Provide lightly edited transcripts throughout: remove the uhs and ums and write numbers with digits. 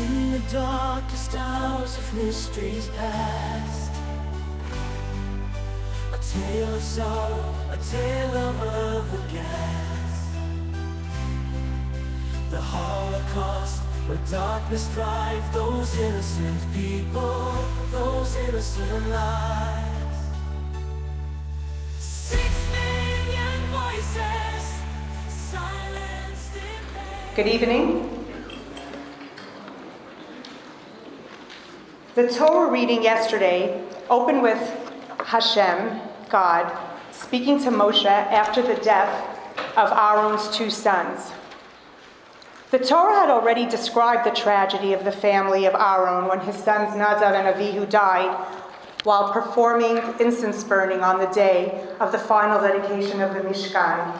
In the darkest hours of mysteries past, a tale of sorrow, a tale of love aghast. The Holocaust, where darkness thrived, those innocent people, those innocent lives. 6 million voices silenced in vain. Good evening. The Torah reading yesterday opened with Hashem, God, speaking to Moshe after the death of Aaron's 2 sons. The Torah had already described the tragedy of the family of Aaron when his sons Nadav and Avihu died while performing incense burning on the day of the final dedication of the Mishkan.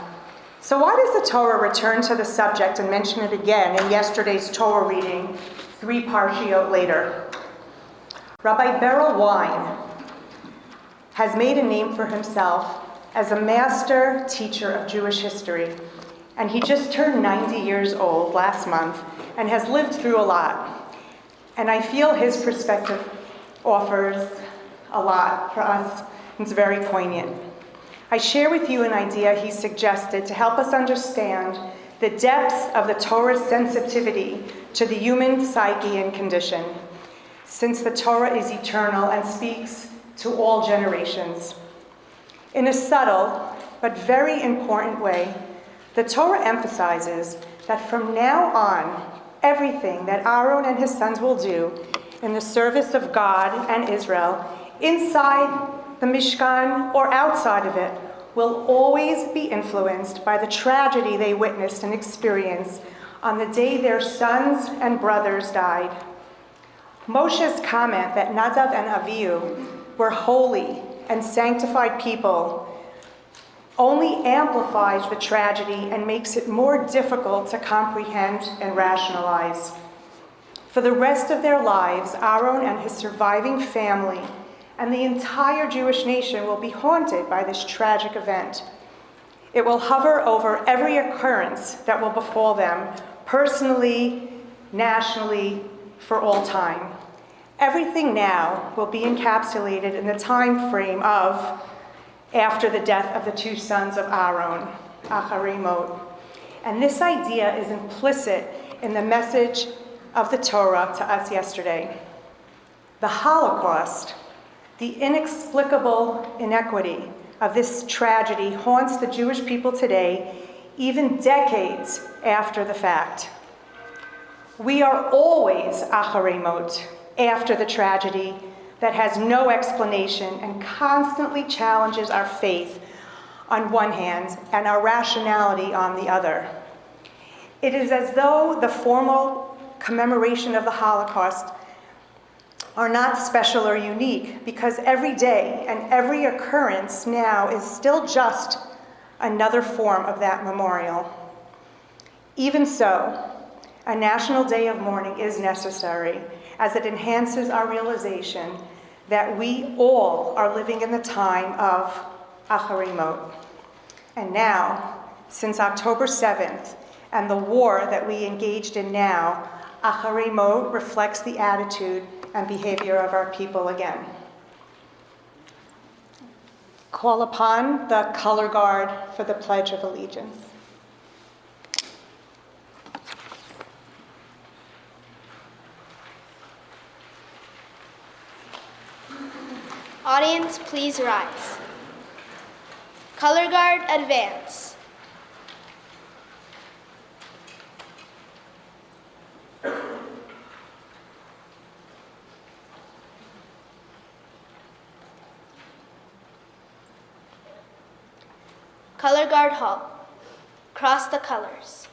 So why does the Torah return to the subject and mention it again in yesterday's Torah reading, 3 parshiot later? Rabbi Beryl Wine has made a name for himself as a master teacher of Jewish history, and he just turned 90 years old last month and has lived through a lot. And I feel his perspective offers a lot for us. It's very poignant. I share with you an idea he suggested to help us understand the depths of the Torah's sensitivity to the human psyche and condition, since the Torah is eternal and speaks to all generations. In a subtle but very important way, the Torah emphasizes that from now on, everything that Aaron and his sons will do in the service of God and Israel, inside the Mishkan or outside of it, will always be influenced by the tragedy they witnessed and experienced on the day their sons and brothers died. Moshe's comment that Nadav and Avihu were holy and sanctified people only amplifies the tragedy and makes it more difficult to comprehend and rationalize. For the rest of their lives, Aaron and his surviving family and the entire Jewish nation will be haunted by this tragic event. It will hover over every occurrence that will befall them, personally, nationally, for all time. Everything now will be encapsulated in the time frame of after the death of the 2 sons of Aaron, Acharei Mot. And this idea is implicit in the message of the Torah to us yesterday. The Holocaust, the inexplicable inequity of this tragedy haunts the Jewish people today, even decades after the fact. We are always Acharei Mot, after the tragedy that has no explanation and constantly challenges our faith on one hand and our rationality on the other. It is as though the formal commemoration of the Holocaust are not special or unique, because every day and every occurrence now is still just another form of that memorial. Even so, a national day of mourning is necessary, as it enhances our realization that we all are living in the time of Acharei Mot. And now, since October 7th and the war that we engaged in now, Acharei Mot reflects the attitude and behavior of our people again. Call upon the color guard for the Pledge of Allegiance. Audience, please rise. Color guard, advance. Color guard, halt. Cross the colors.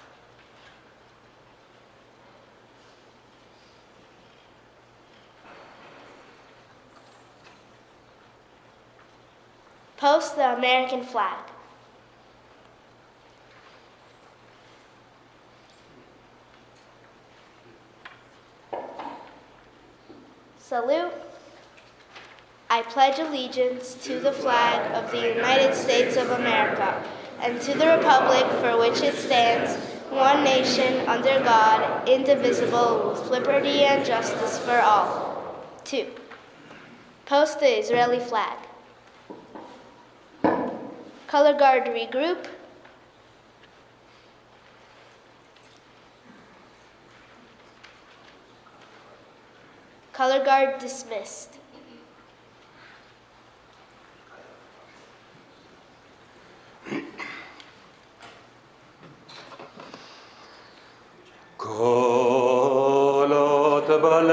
Post the American flag. Salute. I pledge allegiance to the flag of the United States of America and to the republic for which it stands, one nation, under God, indivisible, with liberty and justice for all. 2. Post the Israeli flag. Color guard regroup. Color guard dismissed. קולות בלבב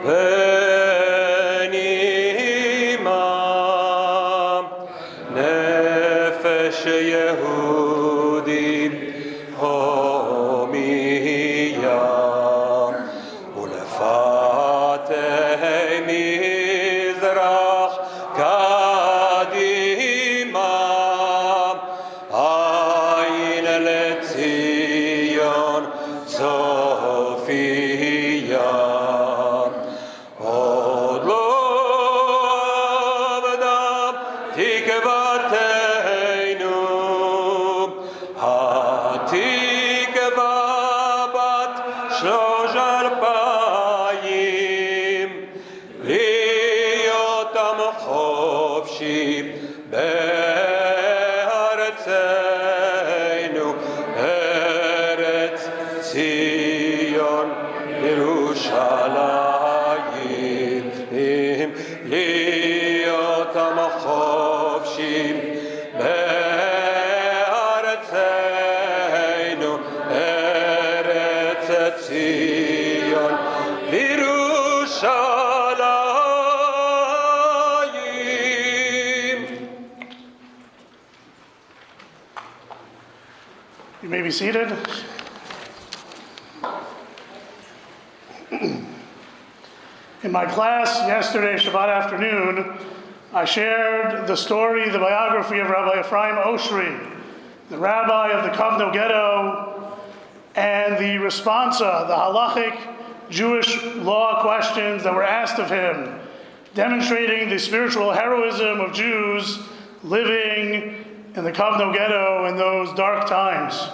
פנימה נפש יהודים הומיה ולפתי מזרח קדימה עין לציון צופיה עוד לא אבדה תקוותנו התקווה בת 3,000 להיות עם חופשי בארצנו ארץ ציון ירושלים להיות עם חופשי בארצנו ארץ ציון ירושלים. You may be seated. In my class yesterday, Shabbat afternoon, I shared the story, the biography of Rabbi Ephraim Oshri, the rabbi of the Kovno ghetto, and the responsa, the halachic Jewish law questions that were asked of him, demonstrating the spiritual heroism of Jews living in the Kovno ghetto in those dark times.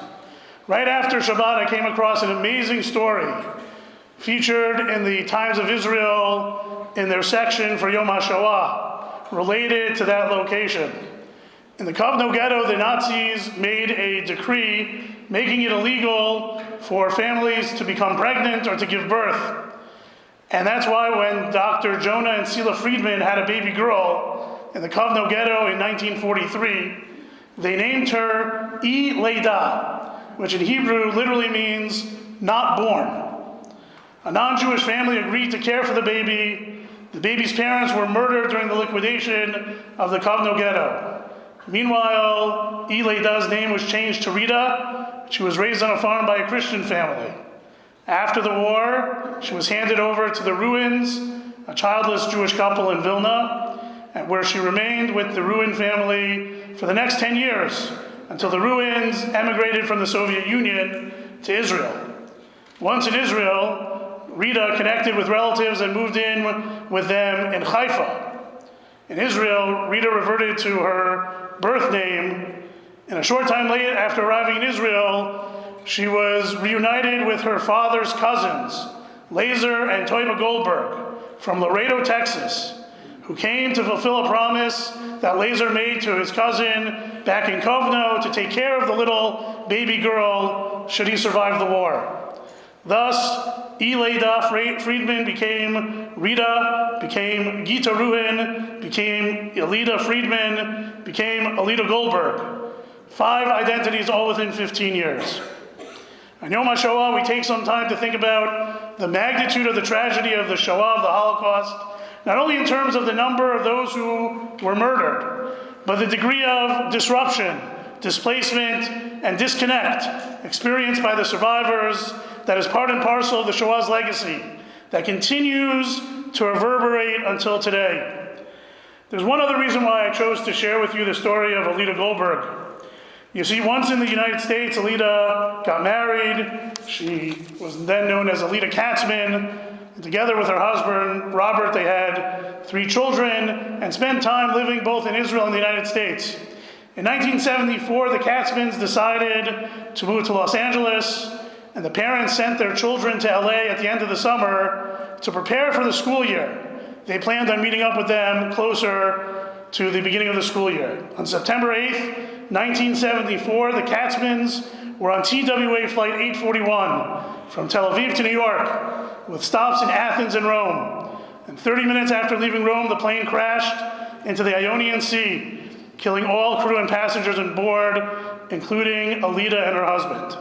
Right after Shabbat, I came across an amazing story featured in the Times of Israel in their section for Yom HaShoah, related to that location. In the Kovno ghetto, the Nazis made a decree making it illegal for families to become pregnant or to give birth. And that's why when Dr. Jonah and Sila Friedman had a baby girl in the Kovno ghetto in 1943, they named her E. Leida, which in Hebrew literally means not born. A non-Jewish family agreed to care for the baby. The baby's parents were murdered during the liquidation of the Kovno ghetto. Meanwhile, E. Leida's name was changed to Rita. She was raised on a farm by a Christian family. After the war, she was handed over to the Ruins, a childless Jewish couple in Vilna, and where she remained with the Ruin family for the next 10 years, until the Ruins emigrated from the Soviet Union to Israel. Once in Israel, Rita connected with relatives and moved in with them in Haifa. In Israel, Rita reverted to her birth name, and a short time later, after arriving in Israel, she was reunited with her father's cousins, Lazer and Toiba Goldberg, from Laredo, Texas, who came to fulfill a promise that Lazer made to his cousin back in Kovno to take care of the little baby girl should he survive the war. Thus, Leida Friedman became Rita, became Gita Ruin, became Elida Friedman, became Elida Goldberg. 5 identities all within 15 years. On Yom HaShoah, we take some time to think about the magnitude of the tragedy of the Shoah, of the Holocaust, not only in terms of the number of those who were murdered, but the degree of disruption, displacement, and disconnect experienced by the survivors that is part and parcel of the Shoah's legacy that continues to reverberate until today. There's one other reason why I chose to share with you the story of Elida Goldberg. You see, once in the United States, Elida got married. She was then known as Elida Katzman. And together with her husband, Robert, they had 3 children and spent time living both in Israel and the United States. In 1974, the Katzmans decided to move to Los Angeles, and the parents sent their children to LA at the end of the summer to prepare for the school year. They planned on meeting up with them closer to the beginning of the school year. On September 8th, 1974, the Katzmans were on TWA Flight 841 from Tel Aviv to New York, with stops in Athens and Rome. And 30 minutes after leaving Rome, the plane crashed into the Ionian Sea, killing all crew and passengers on board, including Alida and her husband.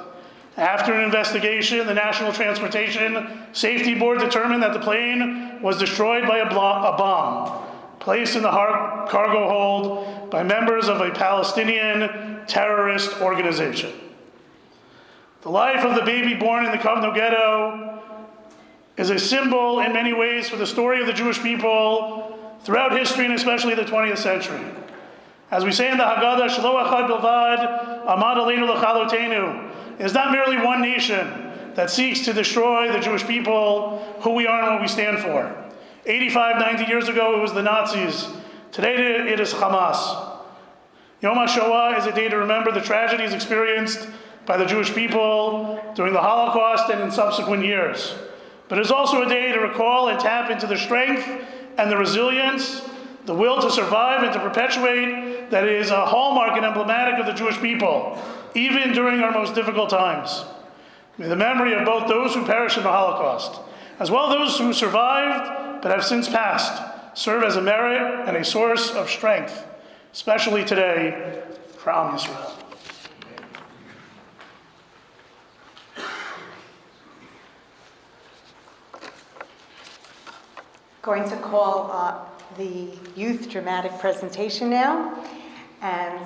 After an investigation, the National Transportation Safety Board determined that the plane was destroyed by a bomb placed in the cargo hold by members of a Palestinian terrorist organization. The life of the baby born in the Kovno Ghetto is a symbol in many ways for the story of the Jewish people throughout history, and especially the 20th century. As we say in the Haggadah, Shelo Echad Bilvad, Amad Aleinu L'Chalotenu, it is not merely one nation that seeks to destroy the Jewish people, who we are and what we stand for. 85, 90 years ago, it was the Nazis. Today, it is Hamas. Yom HaShoah is a day to remember the tragedies experienced by the Jewish people during the Holocaust and in subsequent years. But it is also a day to recall and tap into the strength and the resilience, the will to survive and to perpetuate that is a hallmark and emblematic of the Jewish people, even during our most difficult times. May the memory of both those who perished in the Holocaust, as well as those who survived but have since passed, serve as a merit and a source of strength, especially today for Am Yisrael. Going to call the youth dramatic presentation now, and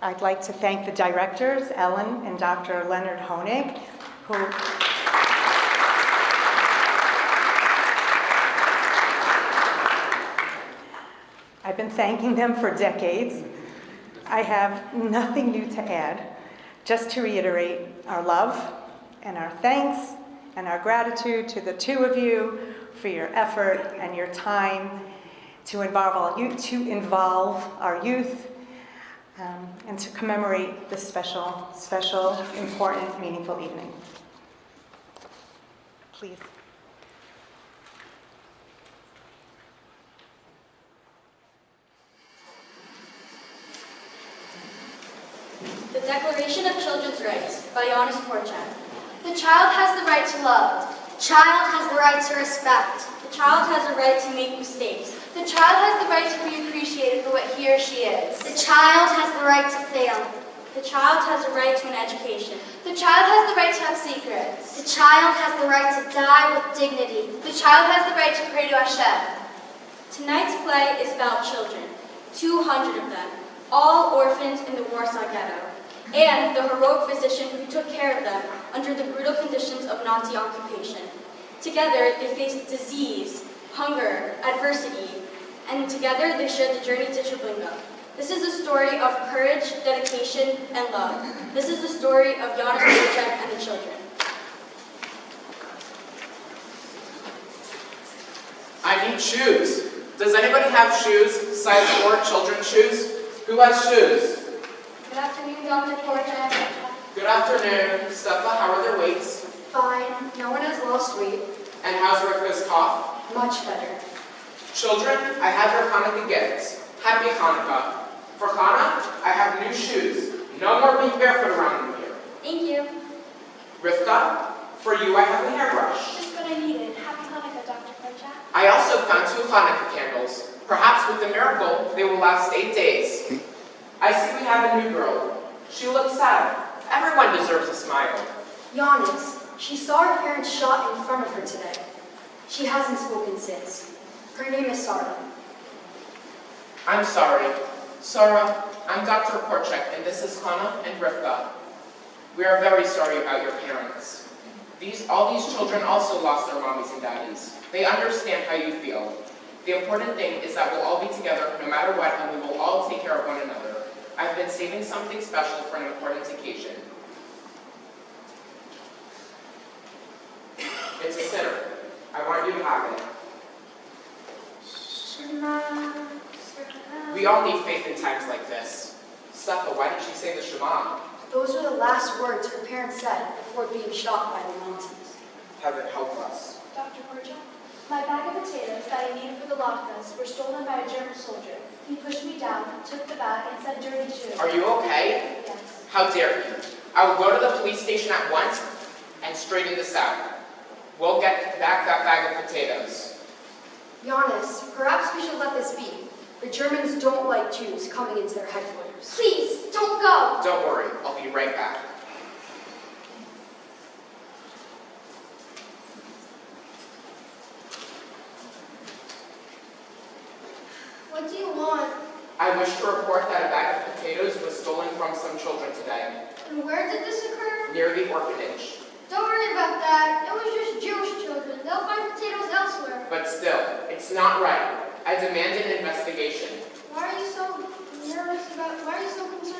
I'd like to thank the directors, Ellen and Dr. Leonard Honig, who I've been thanking them for decades. I have nothing new to add, just to reiterate our love and our thanks and our gratitude to the two of you for your effort and your time to involve our youth, and to commemorate this special, important, meaningful evening. Please. The Declaration of Children's Rights by Jonas Porchan. The child has the right to love. Child has the right to respect. The child has a right to make mistakes. The child has the right to be appreciated for what he or she is. The child has the right to fail. The child has a right to an education. The child has the right to have secrets. The child has the right to die with dignity. The child has the right to pray to Hashem. Tonight's play is about children, 200 of them, all orphans in the Warsaw Ghetto, and the heroic physician who took care of them under the brutal conditions of Nazi occupation. Together, they faced disease, hunger, adversity, and together they shared the journey to Treblinka. This is a story of courage, dedication, and love. This is the story of Jonas Porchan and the children. I need shoes. Does anybody have shoes? Size 4 children's shoes? Who has shoes? Good afternoon, Dr. Porchan. Good afternoon. Stefa, how are their weights? Fine. No one has lost weight. And how's Rivka's cough? Much better. Children, I have your Hanukkah gifts. Happy Hanukkah. For Hanukkah, I have new shoes. No more being barefoot around here. Thank you. Rivka, for you I have a hairbrush. Just what I needed. Happy Hanukkah, Dr. Porchan. I also found 2 Hanukkah candles. Perhaps with the miracle, they will last 8 days. I see we have a new girl. She looks sad. Everyone deserves a smile. Giannis, she saw her parents shot in front of her today. She hasn't spoken since. Her name is Sarah. I'm sorry. Sarah, I'm Dr. Korchek, and this is Hannah and Rivka. We are very sorry about your parents. All these children also lost their mommies and daddies. They understand how you feel. The important thing is that we'll all be together no matter what, and we will all take care of one another. I've been saving something special for an important occasion. It's a sinner. I want you to have it. We all need faith in times like this. Mustafa, why did she say the Shema? Those were the last words her parents said before being shot by the Nazis. Heaven help us. Dr. Korchak, my bag of potatoes that I needed for the Lot Fest were stolen by a German soldier. He pushed me down, took the bag, and said dirty Jew. Are you okay? Yes. How dare you? I will go to the police station at once and straighten this out. We'll get back that bag of potatoes. Giannis, perhaps we should let this be. The Germans don't like Jews coming into their headquarters. Please, don't go! Don't worry, I'll be right back. What do you want? I wish to report that a bag of potatoes was stolen from some children today, And where did this occur? near the orphanage. Don't worry about that. It was just Jewish children. They'll find potatoes elsewhere. But still, it's not right. I demand an investigation. Why are you so concerned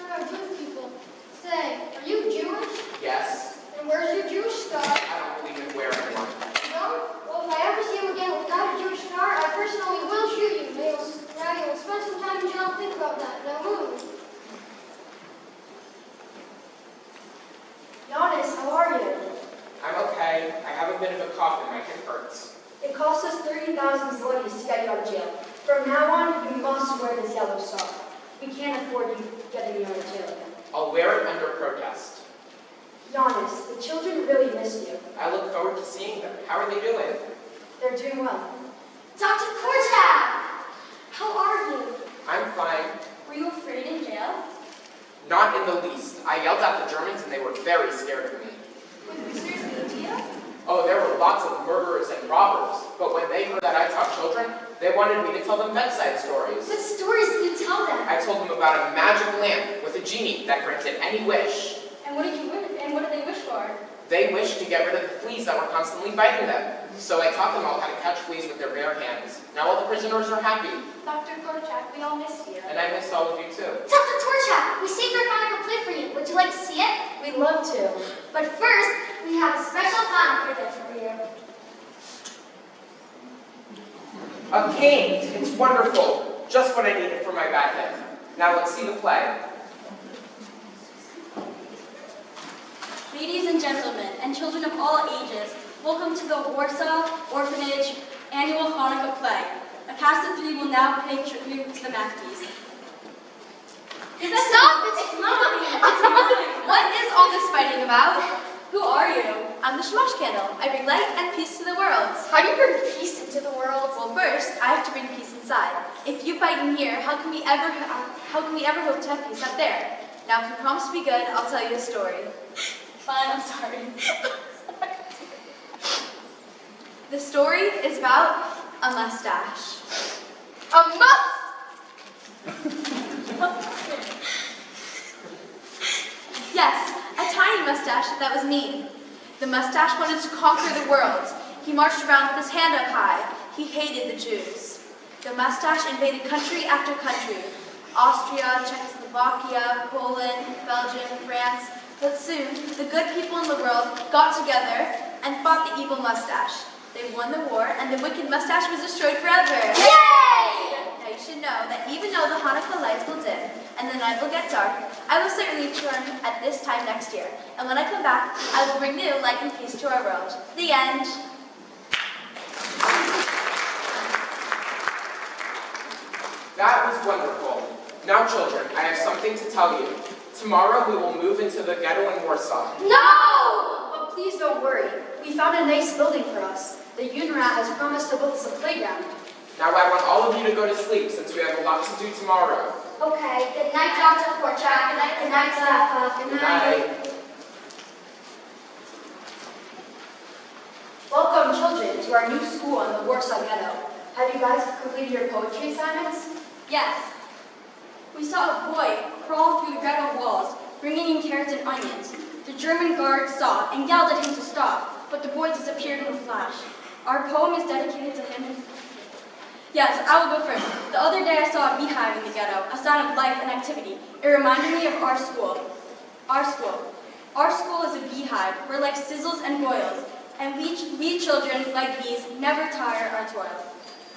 about Jewish people? Say, are you Jewish? Yes? And where's your Jewish star? I don't believe in wearing one. No? Well, if I ever see him again without a Jewish star, I personally will shoot you. Now you'll spend some time in jail and think about that. Now move. Giannis, how are you? I'm okay. I have a bit of a cough and my head hurts. It cost us 30,000 zlotys to get you out of jail. From now on, you must wear this yellow star. We can't afford you getting you out of jail again. I'll wear it under protest. Giannis, the children really miss you. I look forward to seeing them. How are they doing? They're doing well. Dr. Korchak! How are you? I'm fine. Were you afraid in jail? Not in the least. I yelled at the Germans and they were very scared of me. What did visitors mean to you? Oh, there were lots of murderers and robbers. But when they heard that I taught children, they wanted me to tell them bedside stories. What stories did you tell them? I told them about a magic lamp with a genie that granted any wish. And what did they wish for? They wished to get rid of the fleas that were constantly biting them. So I taught them all how to catch fleas with their bare hands. Now all the prisoners are happy. Dr. Korchak, we all miss you. And I missed all of you too. Dr. Korchak, we saved our Hanukkah play for you. Would you like to see it? We'd love to. But first, we have a special Hanukkah gift for you. A cane! It's wonderful. Just what I needed for my bad head. Now let's see the play. Ladies and gentlemen, and children of all ages, welcome to the Warsaw Orphanage Annual Hanukkah Play. A cast of 3 will now pay tribute to the Maccabees. Stop! It's mine! It's mine! What is all this fighting about? Who are you? I'm the Shmosh candle. I bring light and peace to the world. How do you bring peace into the world? Well, first, I have to bring peace inside. If you fight in here, how can we ever hope to have peace up there? Now, if you promise to be good, I'll tell you a story. Fine, I'm sorry. The story is about a mustache. A must! Yes, a tiny mustache that was mean. The mustache wanted to conquer the world. He marched around with his hand up high. He hated the Jews. The mustache invaded country after country. Austria, Czechoslovakia, Poland, Belgium, France. But soon, the good people in the world got together and fought the evil mustache. They won the war, and the wicked mustache was destroyed forever. Yay! Now you should know that even though the Hanukkah lights will dim and the night will get dark, I will certainly return at this time next year. And when I come back, I will bring new light and peace to our world. The end. That was wonderful. Now, children, I have something to tell you. Tomorrow we will move into the ghetto in Warsaw. No! But please don't worry. We found a nice building for us. The UNRWA has promised to build us a playground. Now I want all of you to go to sleep since we have a lot to do tomorrow. Okay, good night, Dr. Korchak. Good night, Safa. Good night. Welcome, children, to our new school in the Warsaw Ghetto. Have you guys completed your poetry assignments? Yes. We saw a boy crawl through the ghetto walls, bringing in carrots and onions. The German guards saw and yelled at him to stop, but the boy disappeared in a flash. Our poem is dedicated to him. Yes, I will go first. The other day I saw a beehive in the ghetto, a sign of life and activity. It reminded me of our school. Our school is a beehive where life sizzles and boils, and we children, like bees, never tire our toil.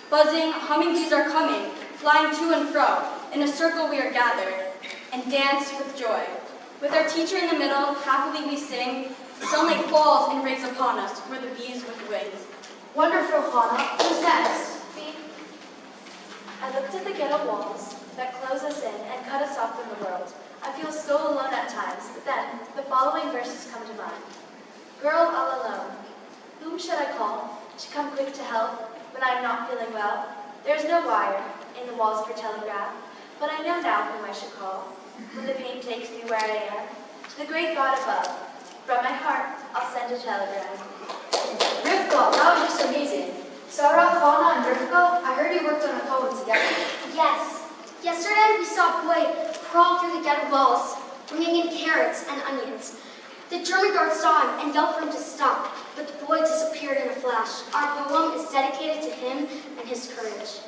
Buzzing, humming bees are coming, flying to and fro. In a circle we are gathered, and dance with joy. With our teacher in the middle, happily we sing. Sunlight falls and breaks upon us, we're the bees with wings. Wonderful, Hannah. Who's next? Me. I looked at the ghetto walls that close us in and cut us off from the world. I feel so alone at times. Then, the following verses come to mind. Girl all alone. Whom should I call to come quick to help when I am not feeling well? There's no wire in the walls for telegraph, but I know now whom I should call when the pain takes me where I am. To the great God above, from my heart, I'll send a telegram. Rivka, that was just amazing. Sarah, Hannah, and Rivka, I heard you worked on a poem together. Yes. Yesterday we saw a boy crawl through the ghetto walls, bringing in carrots and onions. The German guards saw him and yelled for him to stop, but the boy disappeared in a flash. Our poem is dedicated to him and his courage.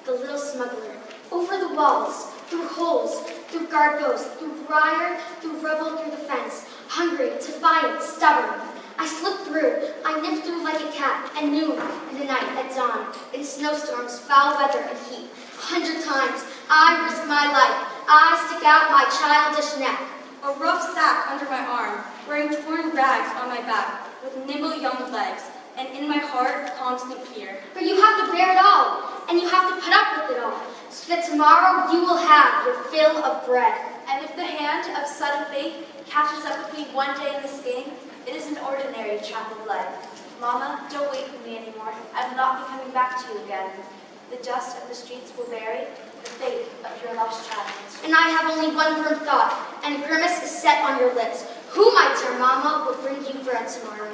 The little smuggler, over the walls, through holes, through guard posts, through briar, through rubble, through the fence, hungry, defiant, stubborn. I slipped through, I nipped through like a cat, at noon, in the night, at dawn, in snowstorms, foul weather, and heat. 100 times, I risk my life, I stick out my childish neck. A rough sack under my arm, wearing torn rags on my back, with nimble young legs, and in my heart, constant fear. But you have to bear it all, and you have to put up with it all, so that tomorrow you will have your fill of bread. And if the hand of sudden fate catches up with me one day in this game, it is an ordinary trap of life. Mama, don't wait for me anymore. I will not be coming back to you again. The dust of the streets will bury the fate of your lost child. And I have only one firm thought, and a grimace is set on your lips. Who, my dear Mama, will bring you bread tomorrow?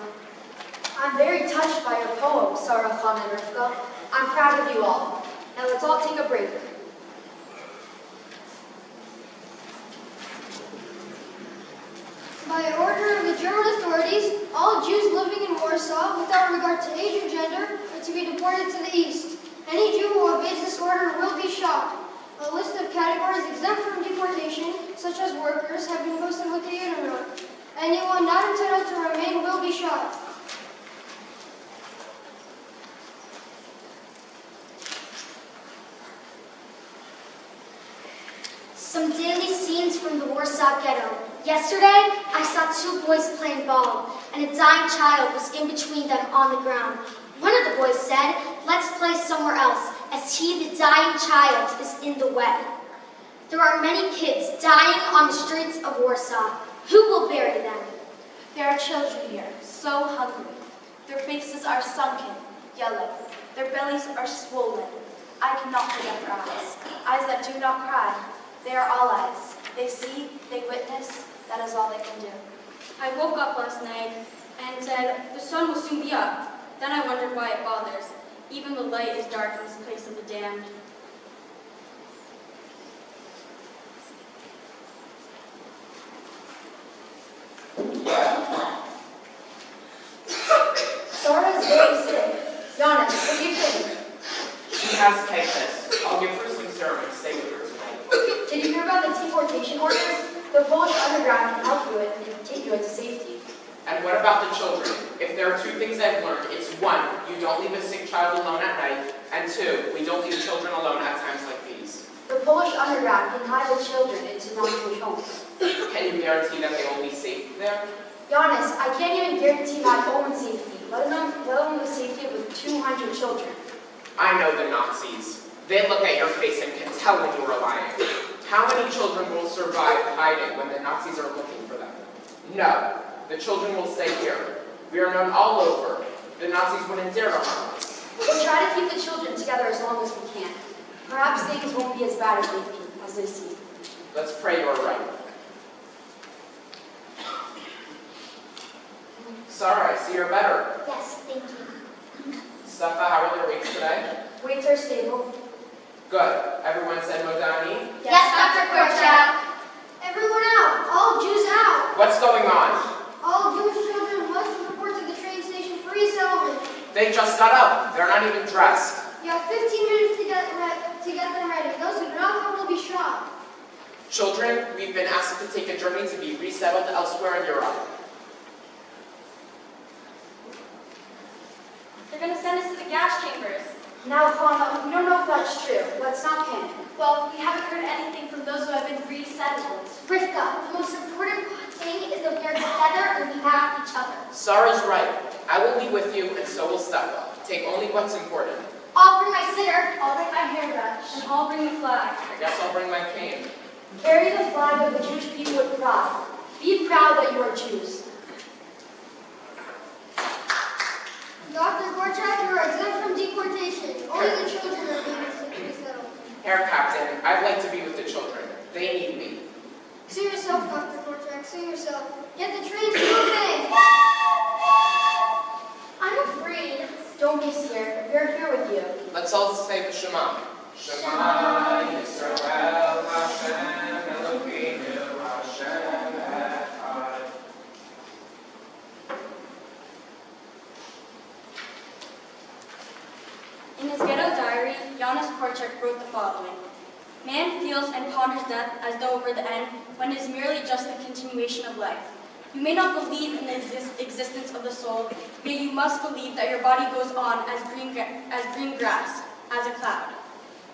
I'm very touched by your poem, Sarah, Hannah, and Rivka. I'm proud of you all. Now let's all take a break. By order of the German authorities, all Jews living in Warsaw, without regard to age or gender, are to be deported to the east. Any Jew who obeys this order will be shot. A list of categories exempt from deportation, such as workers, have been posted with the Internet. Anyone not entitled to remain will be shot. Some daily scenes from the Warsaw Ghetto. Yesterday, I saw two boys playing ball, and a dying child was in between them on the ground. One of the boys said, "Let's play somewhere else," as he, the dying child, is in the way. There are many kids dying on the streets of Warsaw. Who will bury them? There are children here, so hungry. Their faces are sunken, yellow. Their bellies are swollen. I cannot forget their eyes. Eyes that do not cry. They are all eyes. They see, they witness. That is all they can do. I woke up last night and said, the sun will soon be up. Then I wondered why it bothers. Even the light is dark in this place of the damned. Sarah is very sick. Giannis, what do you think? She has typhus. I'll give her some serum and stay with her tonight. Did you hear about the deportation orders? The Polish underground can help you and take you into safety. And what about the children? If there are two things I've learned, it's one, you don't leave a sick child alone at night, and two, we don't leave children alone at times like these. The Polish underground can hide the children into non-Jewish homes. Can you guarantee that they will be safe there? Giannis, I can't even guarantee my own safety, let alone the safety of 200 children. I know the Nazis. They look at your face and can tell when you are lying. How many children will survive hiding when the Nazis are looking for them? No. The children will stay here. We are known all over. The Nazis wouldn't dare to harm us. We'll try to keep the children together as long as we can. Perhaps things won't be as bad as they seem. Let's pray you're right. Sarah, I see you're better. Yes, thank you. Stefa, how are their weights today? Weights are stable. Good. Everyone said Modani? Yes, Dr. Korchak. Everyone out! All Jews out! What's going on? All Jewish children must report to the train station for resettlement. They just got up. They're not even dressed. You have 15 minutes to get them ready. Those who do not come will be shot. Children, we've been asked to take a journey to be resettled elsewhere in Europe. They're going to send us to the gas chambers. Now, Juana, we don't know if that's true. Let's not panic. Well, we haven't heard anything from those who have been resettled. Rivka, the most important thing is that we are together and we have each other. Sarah's right. I will be with you, and so will Steffa. Take only what's important. I'll bring my sitter. I'll bring my hairbrush. And I'll bring the flag. I guess I'll bring my cane. Carry the flag of the Jewish people with pride. Be proud that you are Jews. Dr. Korchak, you are exempt from deportation. Only the children are being resettled. Herr Captain, I'd like to be with the children. They need me. See yourself, Dr. Korchak, see yourself. Get the trains moving! I'm afraid. Don't be scared. We're here with you. Let's all say the Shema. Shema Yisrael Hashem Elokeinu Hashem Echad. In his ghetto diary, Janusz Korczak wrote the following. Man feels and ponders death as though it were the end, when it is merely just the continuation of life. You may not believe in the existence of the soul, yet you must believe that your body goes on as green grass, as a cloud.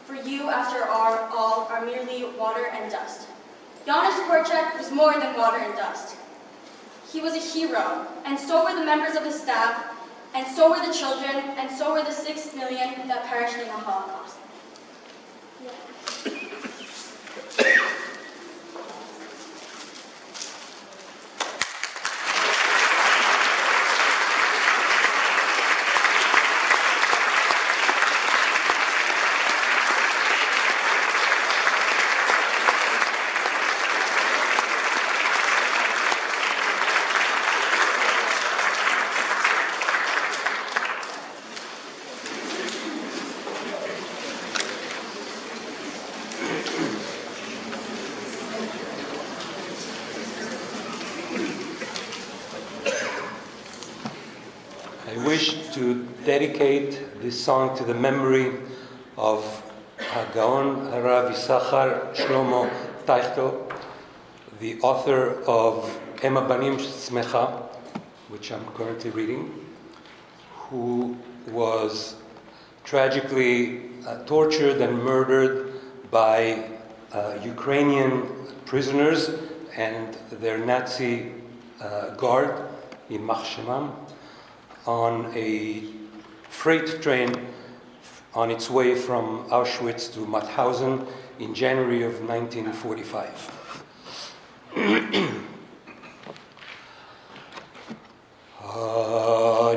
For you, after all, are merely water and dust. Janusz Korczak was more than water and dust. He was a hero, and so were the members of his staff, and so were the children, and so were the 6 million that perished in the Holocaust. I wish to dedicate this song to the memory of Hagaon Harav Yisachar Shlomo Teichtel, the author of Ema Banim Smecha, which I'm currently reading, who was tragically tortured and murdered by Ukrainian prisoners and their Nazi guard, Yimach Shemam, on a freight train on its way from Auschwitz to Mauthausen in January of 1945.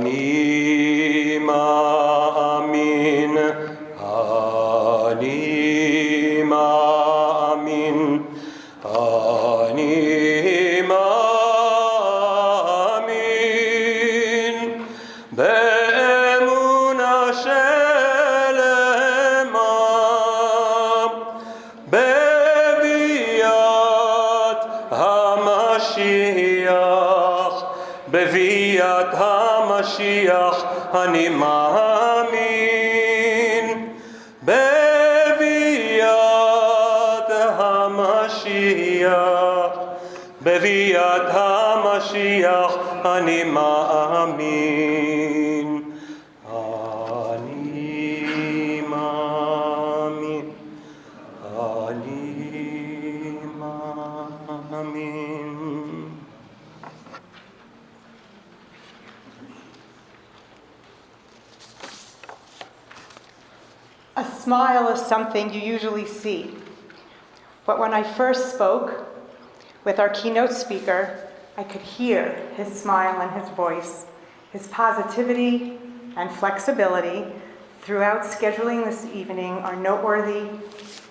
Ani ma'amin, ani ma'amin, ani ma'amin, be'emuna shelema, beviat HaMashiach, beviat HaMashiach, ani ma'amin, beviat HaMashiach, beviat HaMashiach, ani ma'amin, ani ma'amin, ani ma'amin. A smile is something you usually see. But when I first spoke with our keynote speaker, I could hear his smile and his voice, his positivity and flexibility throughout scheduling this evening are noteworthy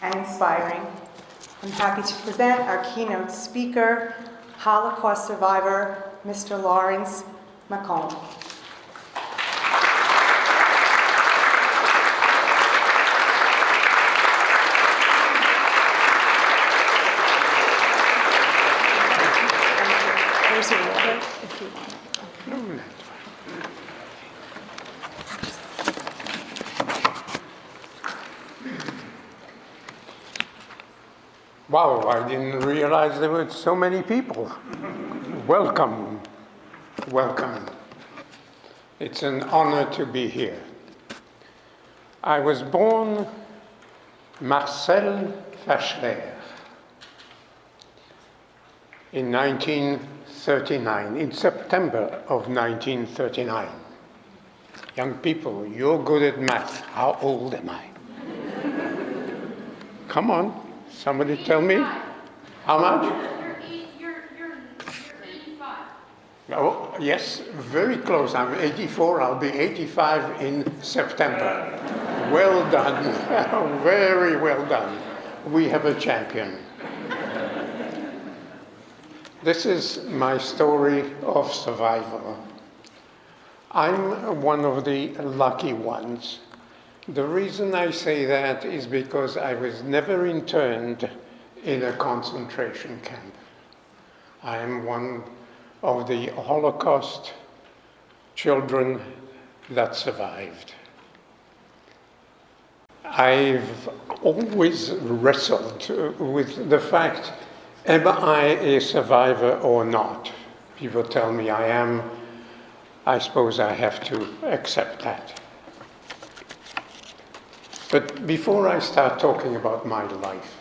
and inspiring. I'm happy to present our keynote speaker, Holocaust survivor, Mr. Lawrence McComb. There's a water if you want. Wow, I didn't realize there were so many people. Welcome, welcome. It's an honor to be here. I was born Marcel Fachler in 1939, in September of 1939. Young people, you're good at math. How old am I? Come on, somebody tell me. How much? You're 85. Oh, yes, very close. I'm 84. I'll be 85 in September. Well done. Very well done. We have a champion. This is my story of survival. I'm one of the lucky ones. The reason I say that is because I was never interned in a concentration camp. I am one of the Holocaust children that survived. I've always wrestled with the fact, am I a survivor or not? People tell me I am. I suppose I have to accept that. But before I start talking about my life,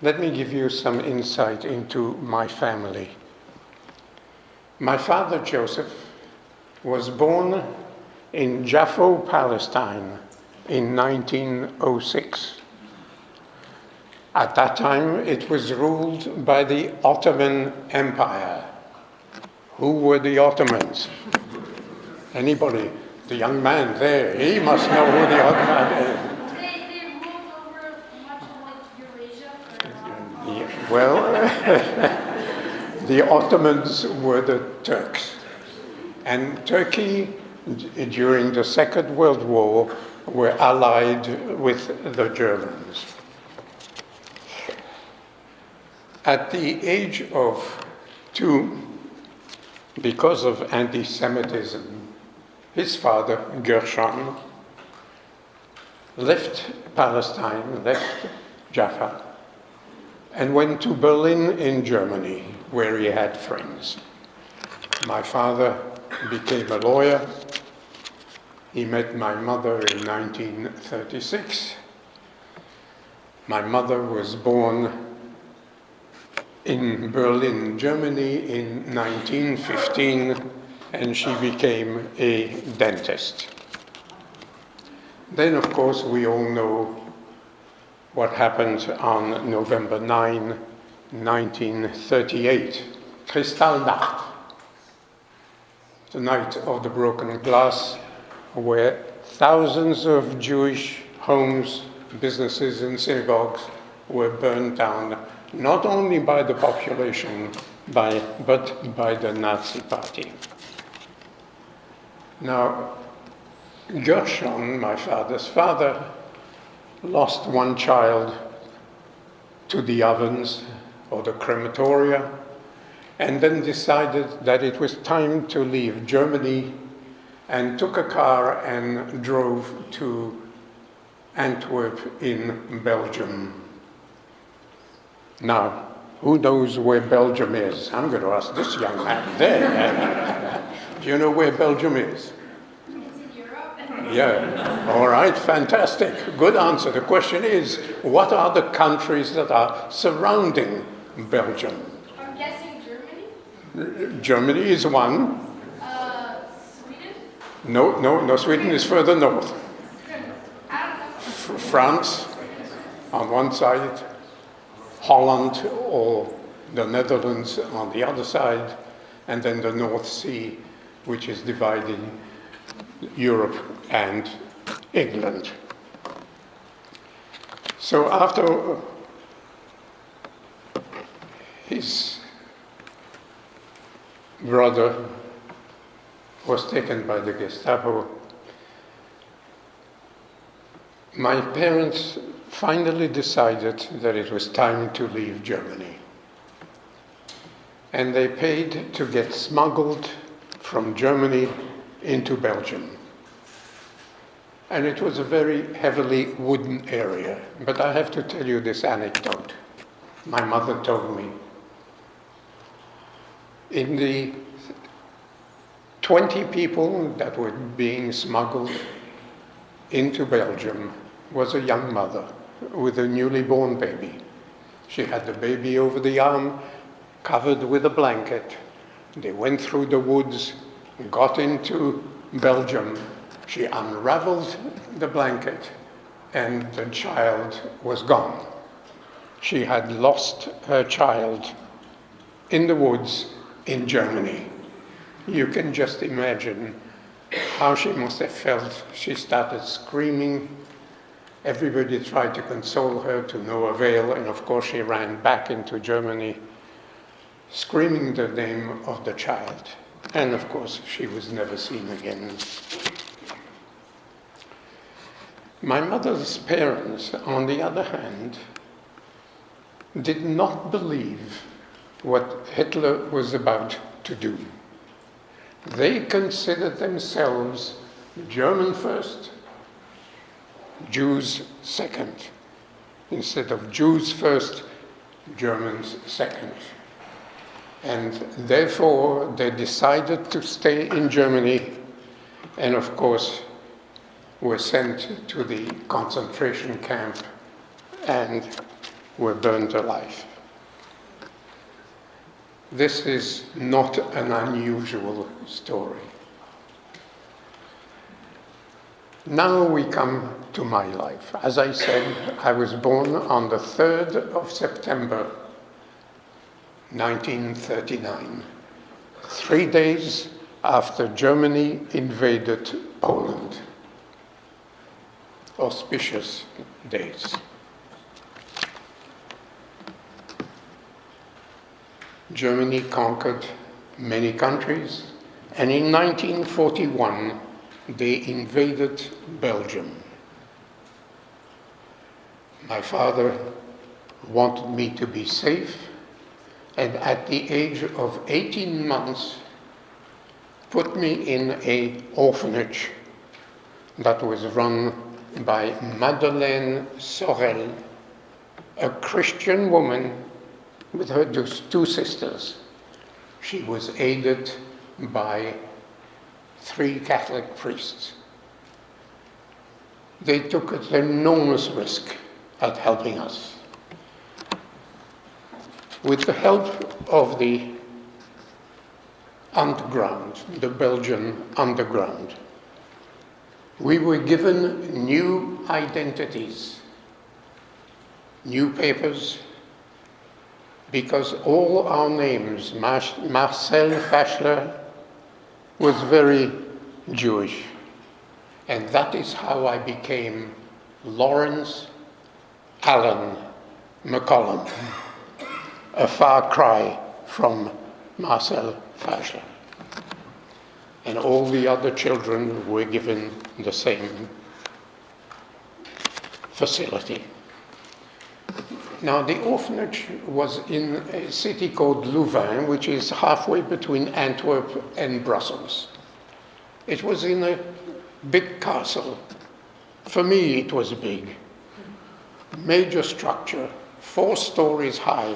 let me give you some insight into my family. My father, Joseph, was born in Jaffa, Palestine in 1906. At that time, it was ruled by the Ottoman Empire. Who were the Ottomans? Anybody? The young man there, he must know who the Ottoman is. They ruled over much of like Eurasia. Well, the Ottomans were the Turks. And Turkey, during the Second World War, were allied with the Germans. At the age of 2, because of anti-Semitism, his father, Gershon, left Palestine, left Jaffa, and went to Berlin in Germany, where he had friends. My father became a lawyer. He met my mother in 1936. My mother was born in Berlin, Germany in 1915, and she became a dentist. Then, of course, we all know what happened on November 9, 1938, Kristallnacht, the night of the broken glass, where thousands of Jewish homes, businesses, and synagogues were burned down, not only by the population, but by the Nazi Party. Now, Gershon, my father's father, lost one child to the ovens or the crematoria, and then decided that it was time to leave Germany, and took a car and drove to Antwerp in Belgium. Now, who knows where Belgium is? I'm going to ask this young man there. Do you know where Belgium is? It's in Europe. Yeah. All right, fantastic. Good answer. The question is, what are the countries that are surrounding Belgium? I'm guessing Germany. Germany is one. Sweden. No, Sweden is further north. I don't know. France on one side, Holland or the Netherlands on the other side, and then the North Sea, which is dividing Europe and England. So after his brother was taken by the Gestapo, my parents finally decided that it was time to leave Germany. And they paid to get smuggled from Germany into Belgium. And it was a very heavily wooden area. But I have to tell you this anecdote. My mother told me. In the 20 people that were being smuggled, into Belgium was a young mother with a newly born baby. She had the baby over the arm, covered with a blanket. They went through the woods, got into Belgium. She unraveled the blanket, and the child was gone. She had lost her child in the woods in Germany. You can just imagine how she must have felt. She started screaming. Everybody tried to console her, to no avail, and of course she ran back into Germany, screaming the name of the child. And of course she was never seen again. My mother's parents, on the other hand, did not believe what Hitler was about to do. They considered themselves German first, Jews second. Instead of Jews first, Germans second. And therefore they decided to stay in Germany, and of course were sent to the concentration camp and were burned alive. This is not an unusual story. Now we come to my life. As I said, I was born on the 3rd of September, 1939, 3 days after Germany invaded Poland. Auspicious days. Germany conquered many countries, and in 1941 they invaded Belgium. My father wanted me to be safe, and at the age of 18 months put me in an orphanage that was run by Madeleine Sorel, a Christian woman with her two sisters. She was aided by 3 Catholic priests. They took an enormous risk at helping us. With the help of the underground, the Belgian underground, we were given new identities, new papers, because all our names, Marcel Faschler was very Jewish. And that is how I became Lawrence Allen McCollum, a far cry from Marcel Faschler. And all the other children were given the same facility. Now, the orphanage was in a city called Louvain, which is halfway between Antwerp and Brussels. It was in a big castle. For me, it was big. Major structure, 4 stories high,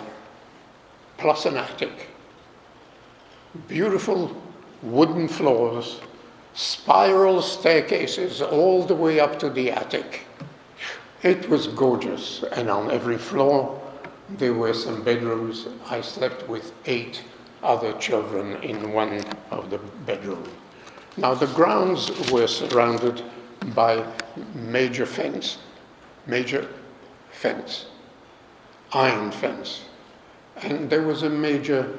plus an attic. Beautiful wooden floors, spiral staircases all the way up to the attic. It was gorgeous, and on every floor there were some bedrooms. I slept with 8 other children in one of the bedrooms. Now the grounds were surrounded by major fence, iron fence, and there was a major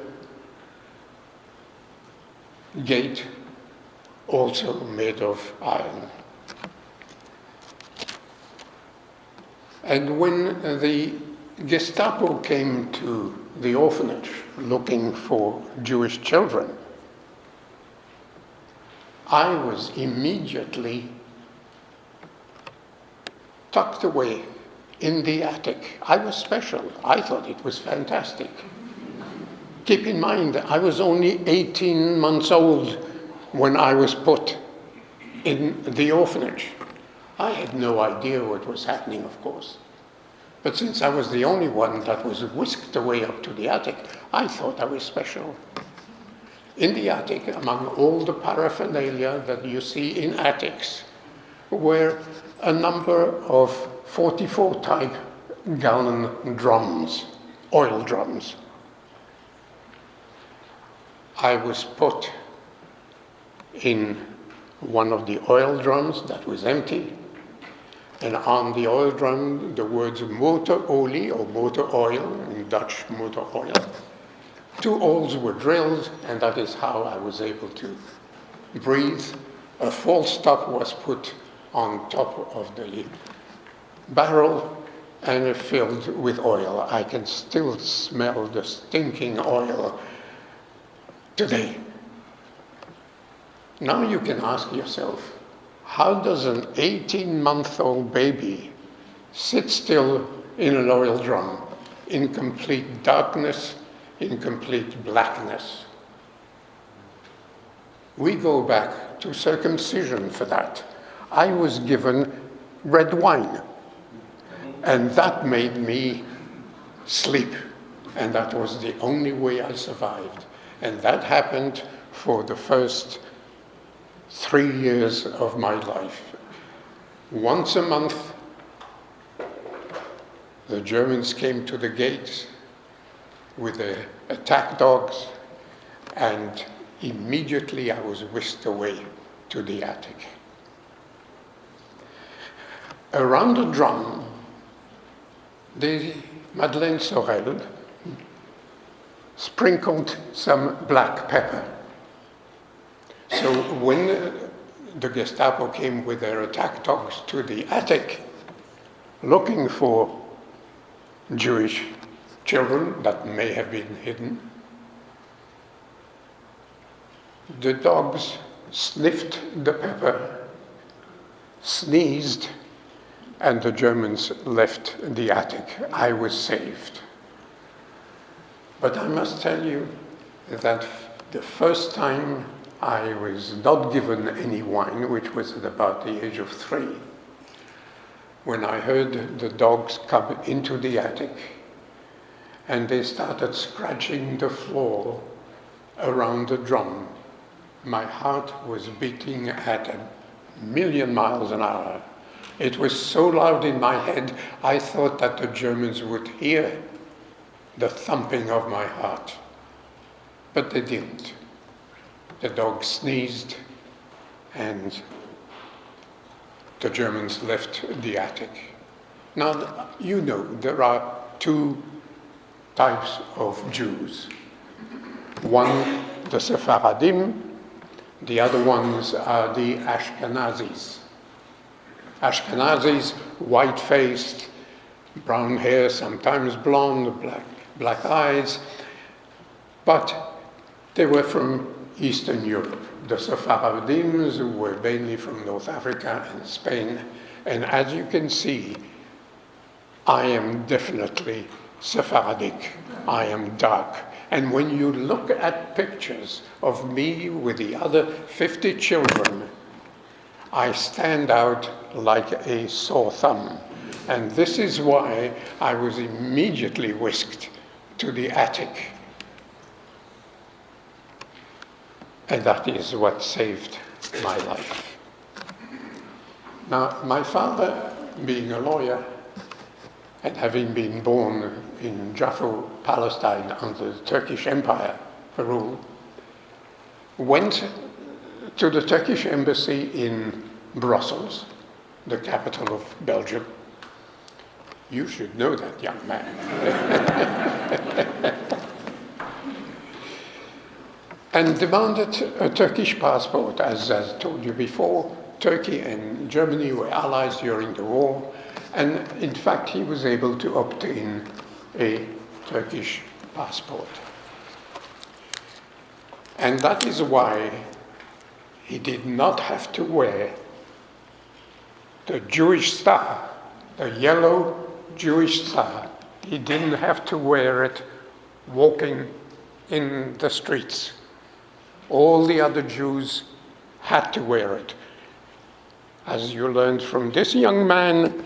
gate also made of iron. And when the Gestapo came to the orphanage looking for Jewish children, I was immediately tucked away in the attic. I was special. I thought it was fantastic. Keep in mind, I was only 18 months old when I was put in the orphanage. I had no idea what was happening, of course. But since I was the only one that was whisked away up to the attic, I thought I was special. In the attic, among all the paraphernalia that you see in attics, were a number of 44 type gallon drums, oil drums. I was put in one of the oil drums that was empty, and on the oil drum the words motorolie, or motor oil, in Dutch motor oil. 2 holes were drilled, and that is how I was able to breathe. A false stop was put on top of the barrel and filled with oil. I can still smell the stinking oil today. Now you can ask yourself, how does an 18-month-old baby sit still in an oil drum in complete darkness, in complete blackness? We go back to circumcision for that. I was given red wine, and that made me sleep, and that was the only way I survived. And that happened for the first 3 years of my life. Once a month, the Germans came to the gates with their attack dogs, and immediately I was whisked away to the attic. Around the drum, the Madeleine Sorel sprinkled some black pepper. So when the Gestapo came with their attack dogs to the attic, looking for Jewish children that may have been hidden, the dogs sniffed the pepper, sneezed, and the Germans left the attic. I was saved. But I must tell you that the first time I was not given any wine, which was at about the age of 3, when I heard the dogs come into the attic and they started scratching the floor around the drum. My heart was beating at 1,000,000 miles an hour. It was so loud in my head, I thought that the Germans would hear the thumping of my heart. But they didn't. The dog sneezed, and the Germans left the attic. Now, you know, there are 2 types of Jews. One, the Sephardim, the other ones are the Ashkenazis. Ashkenazis, white-faced, brown hair, sometimes blonde, black eyes, but they were from Eastern Europe. The Sephardims were mainly from North Africa and Spain, and as you can see, I am definitely Sephardic. I am dark. And when you look at pictures of me with the other 50 children, I stand out like a sore thumb. And this is why I was immediately whisked to the attic. And that is what saved my life. Now, my father, being a lawyer, and having been born in Jaffa, Palestine, under the Turkish Empire rule, went to the Turkish embassy in Brussels, the capital of Belgium. You should know that, young man. And demanded a Turkish passport. As I told you before, Turkey and Germany were allies during the war, and in fact he was able to obtain a Turkish passport. And that is why he did not have to wear the Jewish star, the yellow Jewish star. He didn't have to wear it walking in the streets. All the other Jews had to wear it. As you learned from this young man,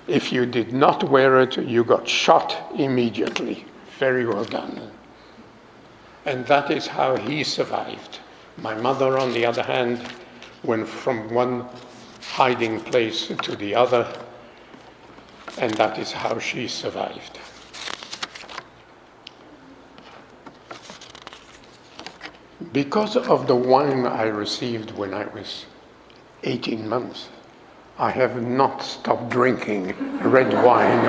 if you did not wear it, you got shot immediately. Very well done. And that is how he survived. My mother, on the other hand, went from one hiding place to the other, and that is how she survived. Because of the wine I received when I was 18 months, I have not stopped drinking red wine.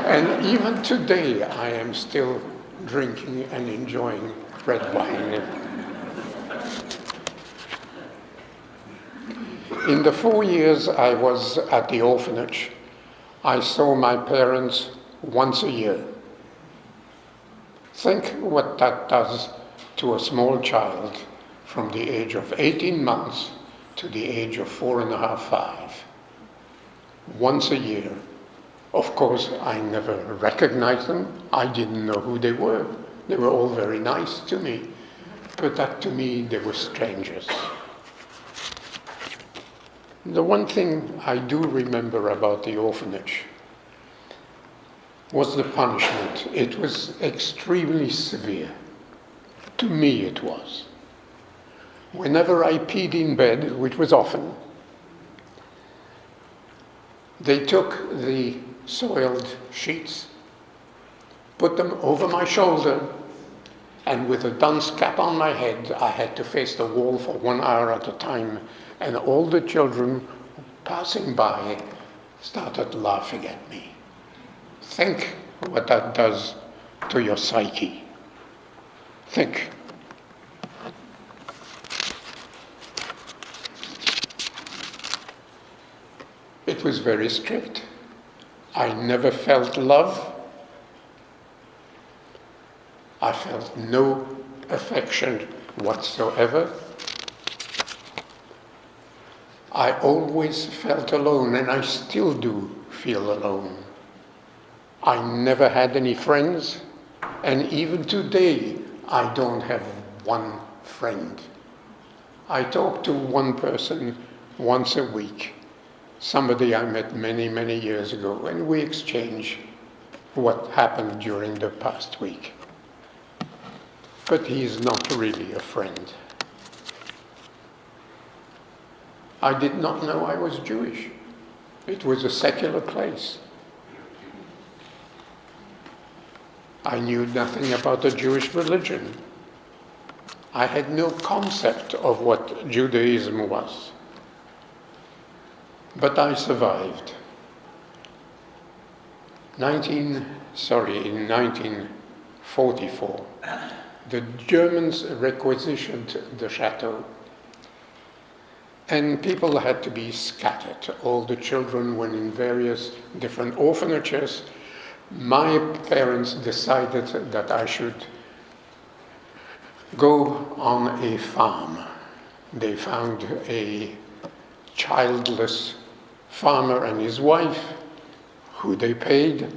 And even today, I am still drinking and enjoying red wine. In the 4 years I was at the orphanage, I saw my parents once a year. Think what that does to a small child from the age of 18 months to the age of 4.5, 5. Once a year. Of course, I never recognized them. I didn't know who they were. They were all very nice to me. But that to me, they were strangers. The one thing I do remember about the orphanage was the punishment. It was extremely severe. To me it was. Whenever I peed in bed, which was often, they took the soiled sheets, put them over my shoulder, and with a dunce cap on my head, I had to face the wall for 1 hour at a time, and all the children passing by started laughing at me. Think what that does to your psyche. Think. It was very strict. I never felt love. I felt no affection whatsoever. I always felt alone, and I still do feel alone. I never had any friends, and even today, I don't have one friend. I talk to one person once a week, somebody I met many, many years ago, and we exchange what happened during the past week. But he's not really a friend. I did not know I was Jewish. It was a secular place. I knew nothing about the Jewish religion. I had no concept of what Judaism was. But I survived. In 1944, the Germans requisitioned the chateau, and people had to be scattered. All the children were in various different orphanages. My parents decided that I should go on a farm. They found a childless farmer and his wife, who they paid,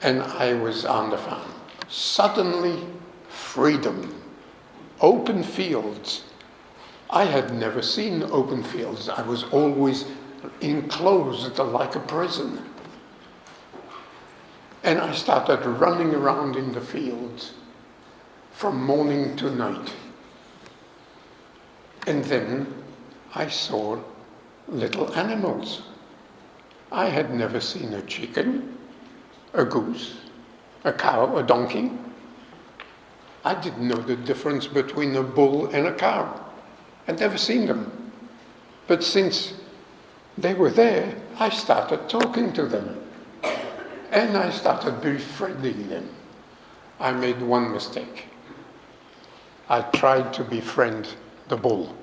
and I was on the farm. Suddenly, freedom, open fields. I had never seen open fields. I was always enclosed like a prison. And I started running around in the fields from morning to night. And then I saw little animals. I had never seen a chicken, a goose, a cow, a donkey. I didn't know the difference between a bull and a cow. I'd never seen them. But since they were there, I started talking to them. And I started befriending them. I made one mistake. I tried to befriend the bull.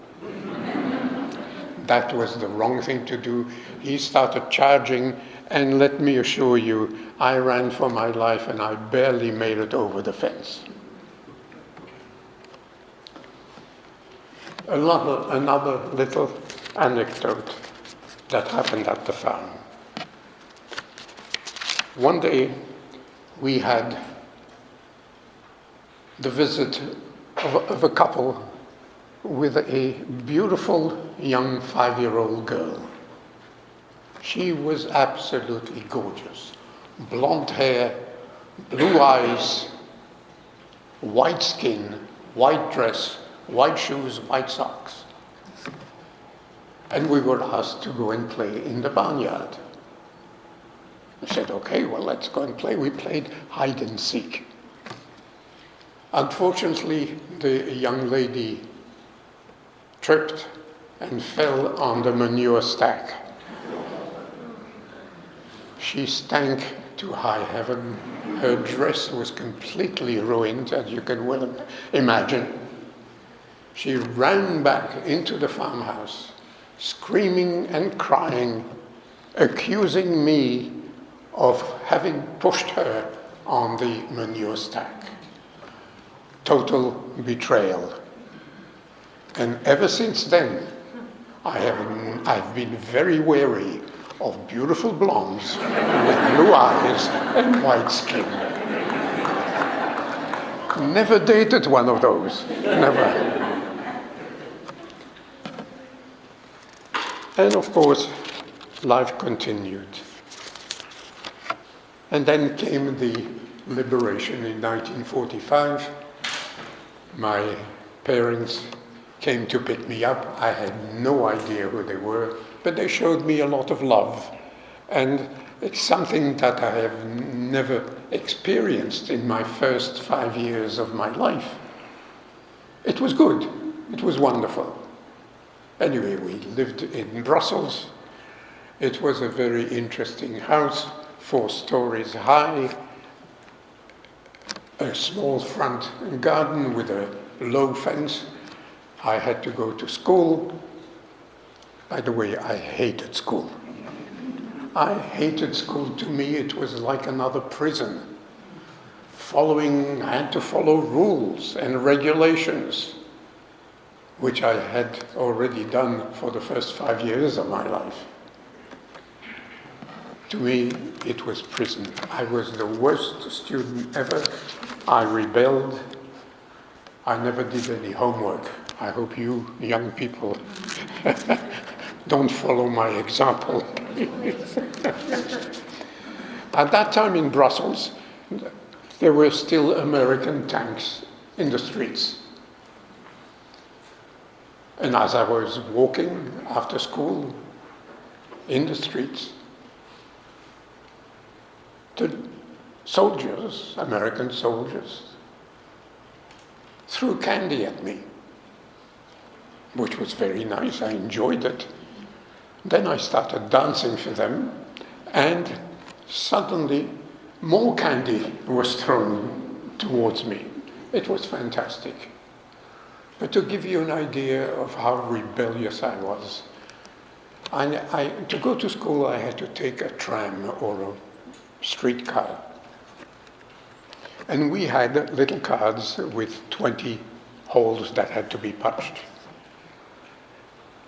That was the wrong thing to do. He started charging, and let me assure you, I ran for my life and I barely made it over the fence. Another little anecdote that happened at the farm. One day we had the visit of a couple with a beautiful young 5-year-old girl. She was absolutely gorgeous. Blonde hair, blue eyes, white skin, white dress, white shoes, white socks. And we were asked to go and play in the barnyard. I said, okay, well, let's go and play. We played hide and seek. Unfortunately, the young lady tripped and fell on the manure stack. She stank to high heaven. Her dress was completely ruined, as you can well imagine. She ran back into the farmhouse, screaming and crying, accusing me of having pushed her on the manure stack. Total betrayal. And ever since then, I've been very wary of beautiful blondes with blue eyes and white skin. Never dated one of those, never. And of course, life continued. And then came the liberation in 1945. My parents came to pick me up. I had no idea who they were, but they showed me a lot of love. And it's something that I have never experienced in my first 5 years of my life. It was good. It was wonderful. Anyway, we lived in Brussels. It was a very interesting house, 4 stories high, a small front garden with a low fence. I had to go to school. By the way, I hated school. I hated school. To me, it was like another prison. I had to follow rules and regulations, which I had already done for the first 5 years of my life. To me, it was prison. I was the worst student ever. I rebelled. I never did any homework. I hope you young people don't follow my example. At that time in Brussels, there were still American tanks in the streets. And as I was walking after school in the streets, the soldiers, American soldiers, threw candy at me, which was very nice. I enjoyed it. Then I started dancing for them, and suddenly more candy was thrown towards me. It was fantastic. But to give you an idea of how rebellious I was, to go to school I had to take a tram or a streetcar. And we had little cards with 20 holes that had to be punched.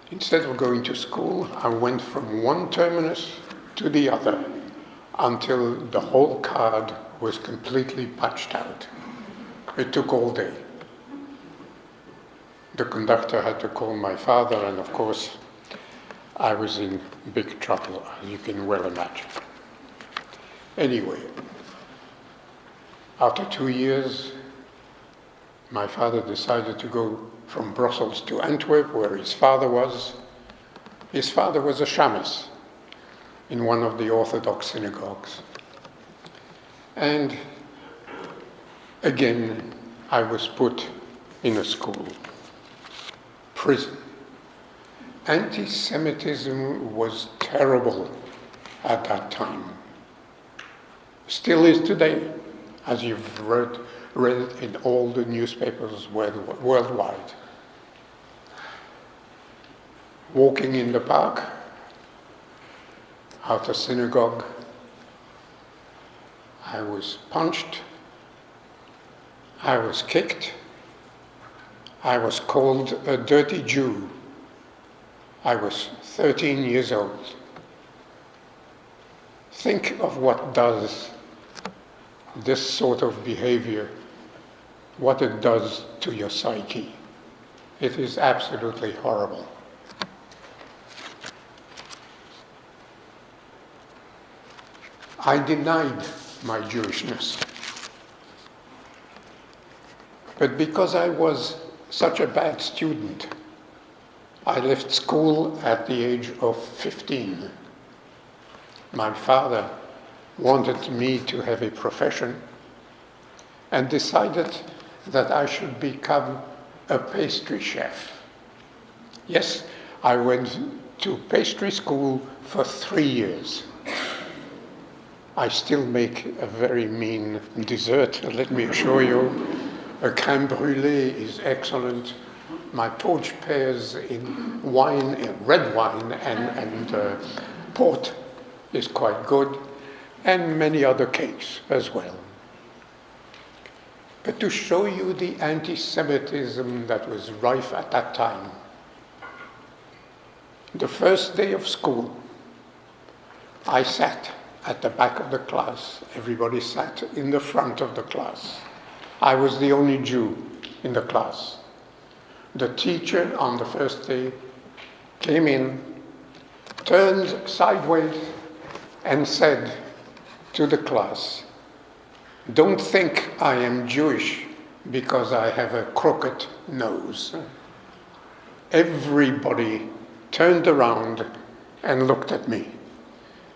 Instead of going to school, I went from one terminus to the other until the whole card was completely punched out. It took all day. The conductor had to call my father, and of course, I was in big trouble, as you can well imagine. Anyway, after 2 years, my father decided to go from Brussels to Antwerp, where his father was. His father was a shamus in one of the Orthodox synagogues. And again, I was put in a school. Prison. Anti-Semitism was terrible at that time. Still is today, as you've read in all the newspapers worldwide. Walking in the park, after synagogue, I was punched, I was kicked, I was called a dirty Jew. I was 13 years old. Think of what does this sort of behavior, what it does to your psyche. It is absolutely horrible. I denied my Jewishness. But because I was such a bad student, I left school at the age of 15. My father wanted me to have a profession and decided that I should become a pastry chef. Yes, I went to pastry school for 3 years. I still make a very mean dessert, let me assure you. A crème brûlée is excellent. My poached pears in wine, in red wine, and port is quite good, and many other cakes as well. But to show you the anti-Semitism that was rife at that time, the first day of school, I sat at the back of the class. Everybody sat in the front of the class. I was the only Jew in the class. The teacher on the first day came in, turned sideways, and said to the class, "Don't think I am Jewish because I have a crooked nose." Everybody turned around and looked at me.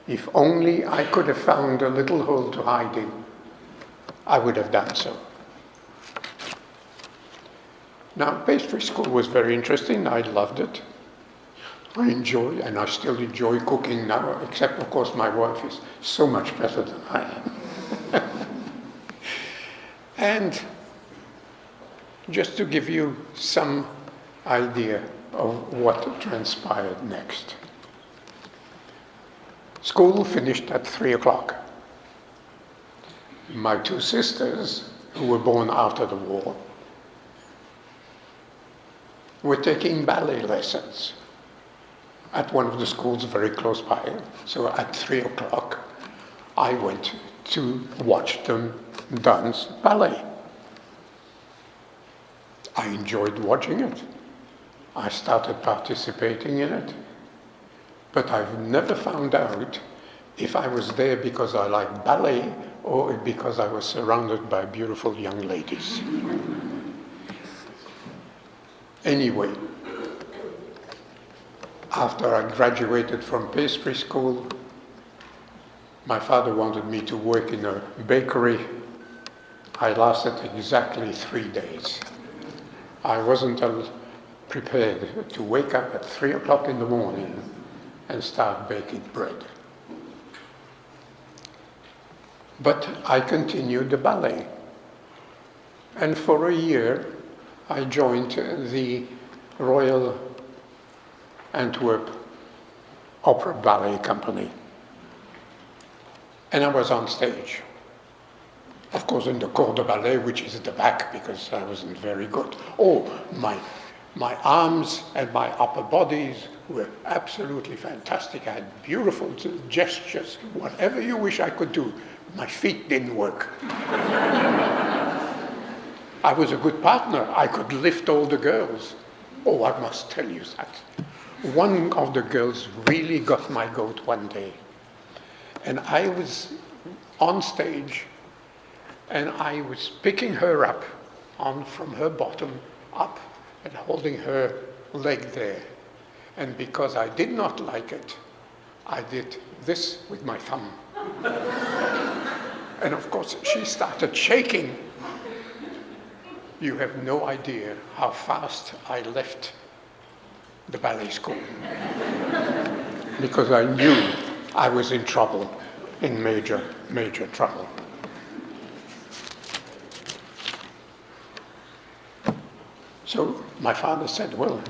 If only I could have found a little hole to hide in, I would have done so. Now, pastry school was very interesting. I loved it. I enjoy, and I still enjoy cooking now, except, of course, my wife is so much better than I am. And just to give you some idea of what transpired next. School finished at 3 o'clock. My two sisters, who were born after the war, were taking ballet lessons at one of the schools very close by. So at 3 o'clock, I went to watch them dance ballet. I enjoyed watching it. I started participating in it. But I've never found out if I was there because I liked ballet or because I was surrounded by beautiful young ladies. Anyway, after I graduated from pastry school, my father wanted me to work in a bakery. I lasted exactly 3 days. I wasn't prepared to wake up at 3 o'clock in the morning and start baking bread. But I continued the ballet. And for a year, I joined the Royal Antwerp Opera Ballet Company. And I was on stage. Of course, in the corps de ballet, which is at the back, because I wasn't very good. Oh, my arms and my upper bodies were absolutely fantastic. I had beautiful gestures, whatever you wish I could do. My feet didn't work. I was a good partner. I could lift all the girls. Oh, I must tell you that. One of the girls really got my goat one day. And I was on stage, and I was picking her up from her bottom up and holding her leg there. And because I did not like it, I did this with my thumb. And of course, she started shaking. You have no idea how fast I left the ballet school. Because I knew I was in trouble, in major, major trouble. So my father said, well,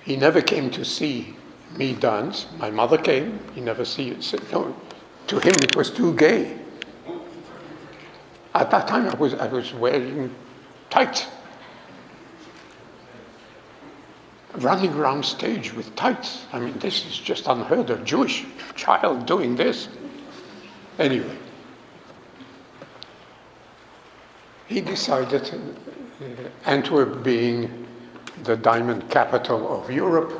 he never came to see me dance. My mother came, he never said, no, to him it was too gay. At that time I was wearing tights. Running around stage with tights. I mean, this is just unheard of. Jewish child doing this. Anyway, he decided, Antwerp being the diamond capital of Europe,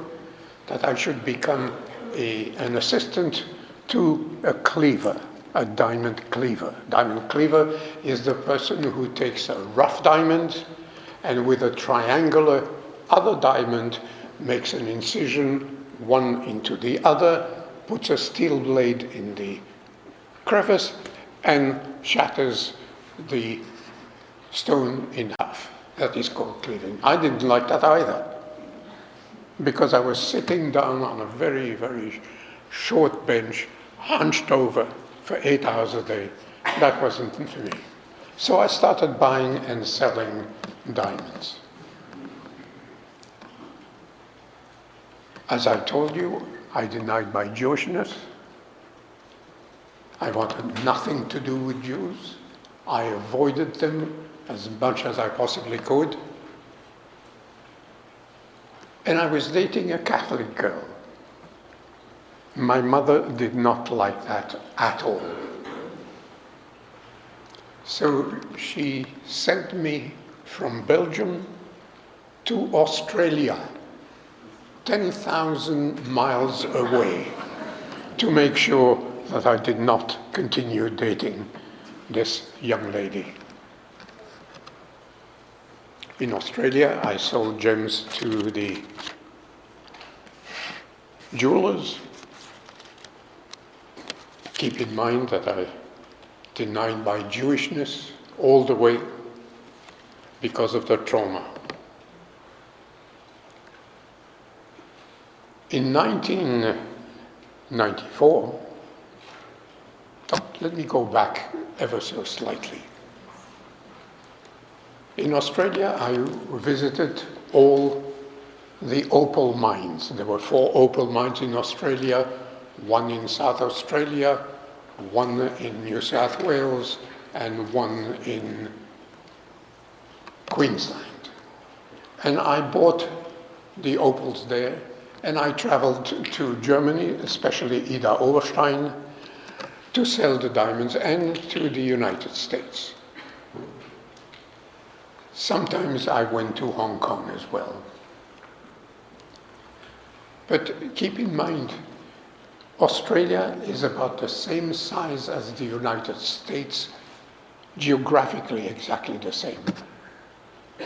that I should become an assistant to a cleaver, a diamond cleaver. Diamond cleaver is the person who takes a rough diamond and with a triangular other diamond makes an incision, one into the other, puts a steel blade in the crevice, and shatters the stone in half. That is called cleaving. I didn't like that either, because I was sitting down on a very, very short bench, hunched over for 8 hours a day. That wasn't for me. So I started buying and selling diamonds. As I told you, I denied my Jewishness. I wanted nothing to do with Jews. I avoided them as much as I possibly could. And I was dating a Catholic girl. My mother did not like that at all. So she sent me from Belgium to Australia, 10,000 miles away, to make sure that I did not continue dating this young lady. In Australia, I sold gems to the jewelers. Keep in mind that I denied my Jewishness all the way because of the trauma. In 1994, let me go back ever so slightly. In Australia, I visited all the opal mines. There were 4 opal mines in Australia, 1 in South Australia, 1 in New South Wales, and 1 in Queensland. And I bought the opals there, and I traveled to Germany, especially Ida Oberstein, to sell the diamonds, and to the United States. Sometimes I went to Hong Kong as well. But keep in mind, Australia is about the same size as the United States, geographically exactly the same.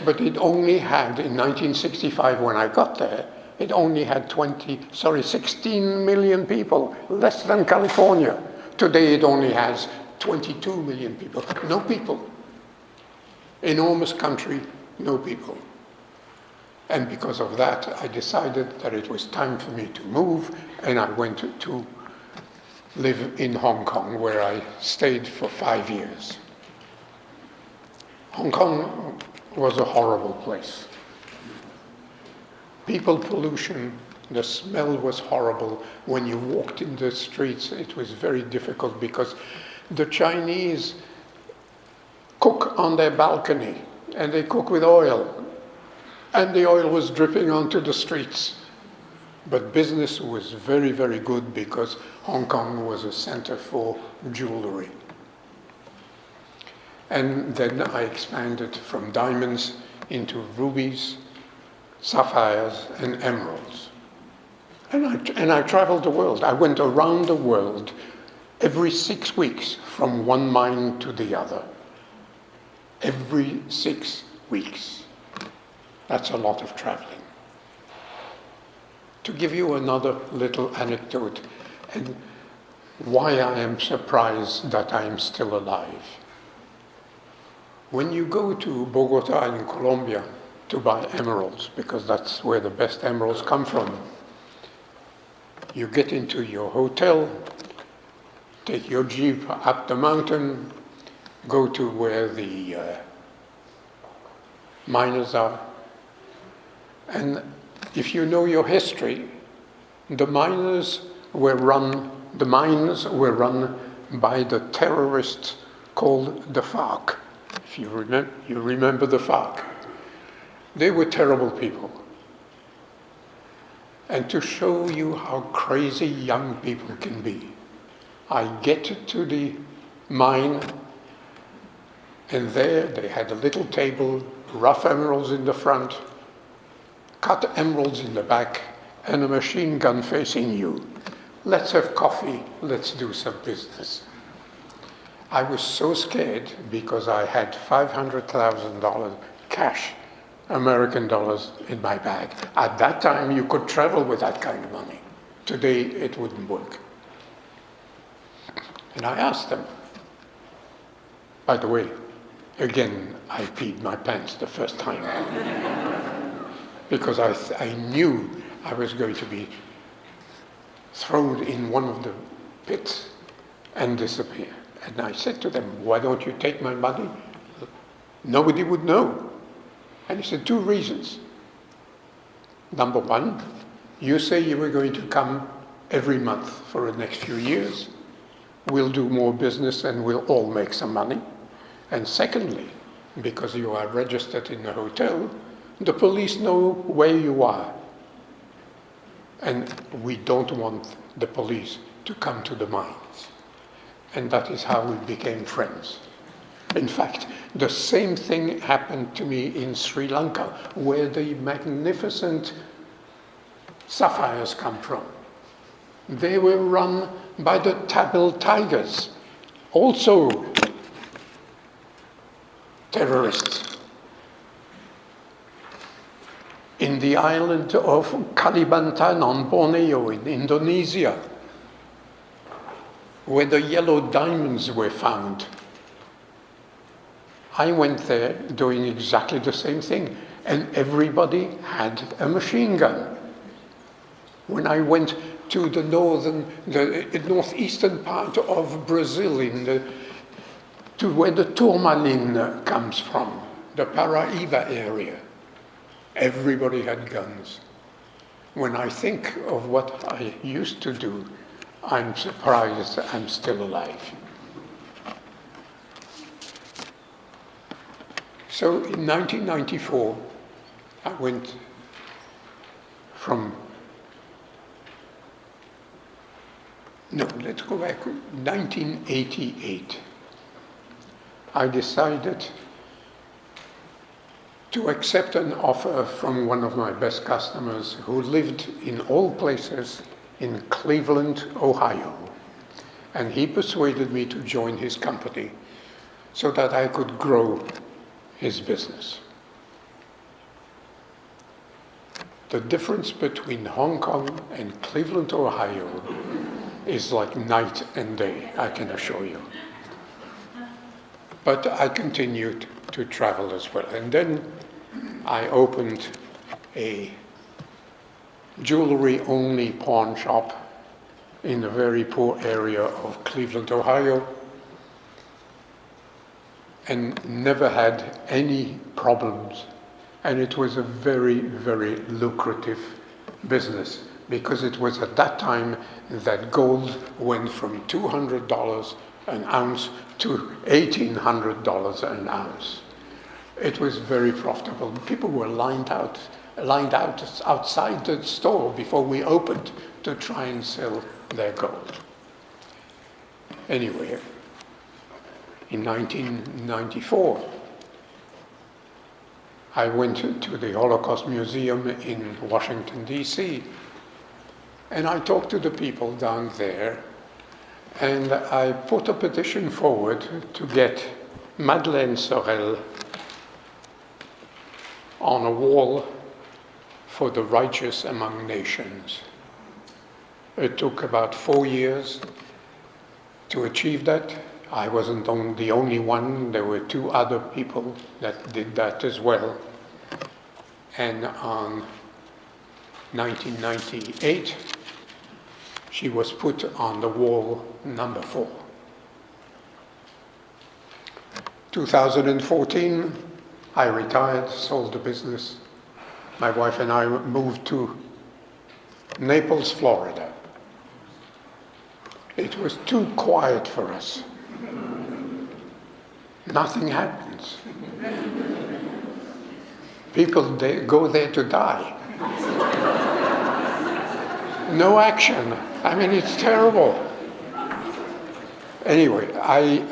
But it only had, in 1965 when I got there, it only had 16 million people, less than California. Today it only has 22 million people. No people. Enormous country, no people. And because of that, I decided that it was time for me to move, and I went to live in Hong Kong, where I stayed for 5 years. Hong Kong was a horrible place. People pollution, the smell was horrible. When you walked in the streets, it was very difficult because the Chinese cook on their balcony, and they cook with oil, and the oil was dripping onto the streets. But business was very, very good because Hong Kong was a center for jewelry. And then I expanded from diamonds into rubies, sapphires, and emeralds. And I traveled the world. I went around the world every 6 weeks from one mine to the other. Every 6 weeks. That's a lot of traveling. To give you another little anecdote, and why I am surprised that I am still alive. When you go to Bogota in Colombia to buy emeralds, because that's where the best emeralds come from, you get into your hotel, take your jeep up the mountain, go to where the miners are, and if you know your history, the mines were run by the terrorists called the FARC. If you remember the FARC. They were terrible people. And to show you how crazy young people can be, I get to the mine, and there they had a little table, rough emeralds in the front, cut emeralds in the back, and a machine gun facing you. Let's have coffee, let's do some business. I was so scared because I had $500,000 cash American dollars in my bag. At that time, you could travel with that kind of money. Today, it wouldn't work. And I asked them, by the way, again, I peed my pants the first time because I knew I was going to be thrown in one of the pits and disappear. And I said to them, why don't you take my money? Nobody would know. And he said, 2 reasons. Number one, you say you were going to come every month for the next few years. We'll do more business and we'll all make some money. And secondly, because you are registered in the hotel, the police know where you are. And we don't want the police to come to the mines. And that is how we became friends. In fact, the same thing happened to me in Sri Lanka, where the magnificent sapphires come from. They were run by the Tamil Tigers, also terrorists. In the island of Kalimantan on Borneo in Indonesia, where the yellow diamonds were found. I went there doing exactly the same thing, and everybody had a machine gun. When I went to the northeastern part of Brazil, to where the tourmaline comes from, the Paraíba area, everybody had guns. When I think of what I used to do, I'm surprised I'm still alive. So in 1994, I went let's go back, 1988. I decided to accept an offer from one of my best customers who lived in all places in Cleveland, Ohio. And he persuaded me to join his company so that I could grow his business. The difference between Hong Kong and Cleveland, Ohio is like night and day, I can assure you. But I continued to travel as well. And then I opened a jewelry-only pawn shop in a very poor area of Cleveland, Ohio, and never had any problems. And it was a very, very lucrative business because it was at that time that gold went from $200 an ounce to $1,800 an ounce. It was very profitable. People were lined out outside the store before we opened to try and sell their gold. Anyway, in 1994, I went to the Holocaust Museum in Washington, D.C., and I talked to the people down there, and I put a petition forward to get Madeleine Sorel on a wall for the righteous among nations. It took about 4 years to achieve that. I wasn't the only one. There were 2 other people that did that as well. And on 1998, she was put on the wall number 4. 2014, I retired, sold the business. My wife and I moved to Naples, Florida. It was too quiet for us. Nothing happens. People go there to die. No action. I mean, it's terrible. Anyway, I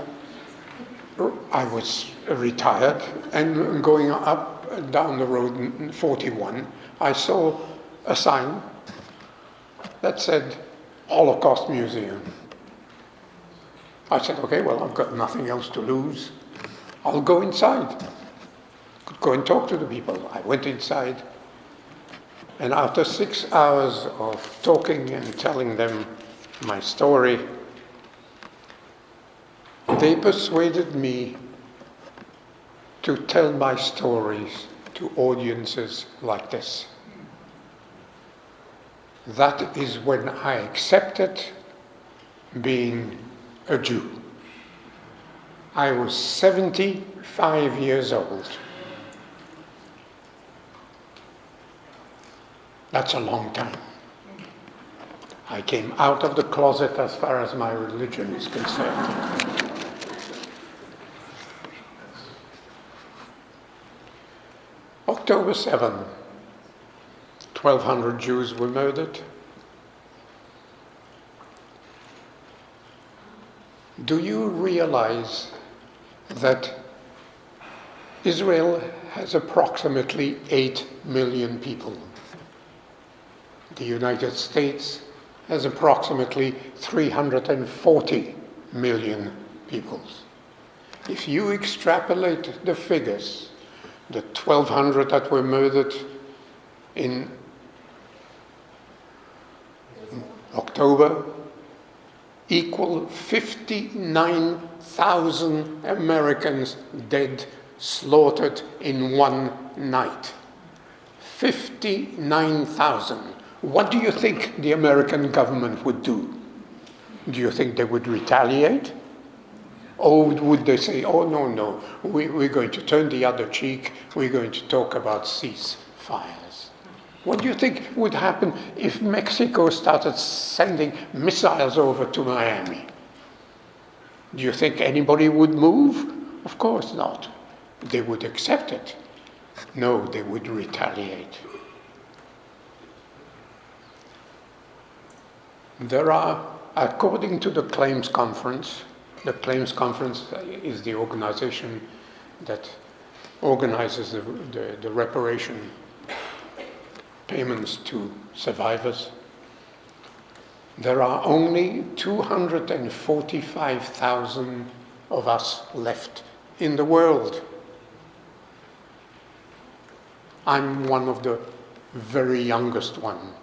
was retired, and going up down the road 41, I saw a sign that said Holocaust Museum. I said, okay, well, I've got nothing else to lose. I'll go inside. Could go and talk to the people. I went inside, and after 6 hours of talking and telling them my story, they persuaded me to tell my stories to audiences like this. That is when I accepted being a Jew. I was 75 years old. That's a long time. I came out of the closet as far as my religion is concerned. October 7, 1,200 Jews were murdered. Do you realize that Israel has approximately 8 million people? The United States has approximately 340 million people. If you extrapolate the figures, the 1,200 that were murdered in October equal 59,000 Americans dead, slaughtered in one night. 59,000. What do you think the American government would do? Do you think they would retaliate? Or would they say, oh, no, we're going to turn the other cheek, we're going to talk about ceasefires? What do you think would happen if Mexico started sending missiles over to Miami? Do you think anybody would move? Of course not. They would accept it. No, they would retaliate. There are, according to the Claims Conference is the organization that organizes the reparation payments to survivors. There are only 245,000 of us left in the world. I'm one of the very youngest one,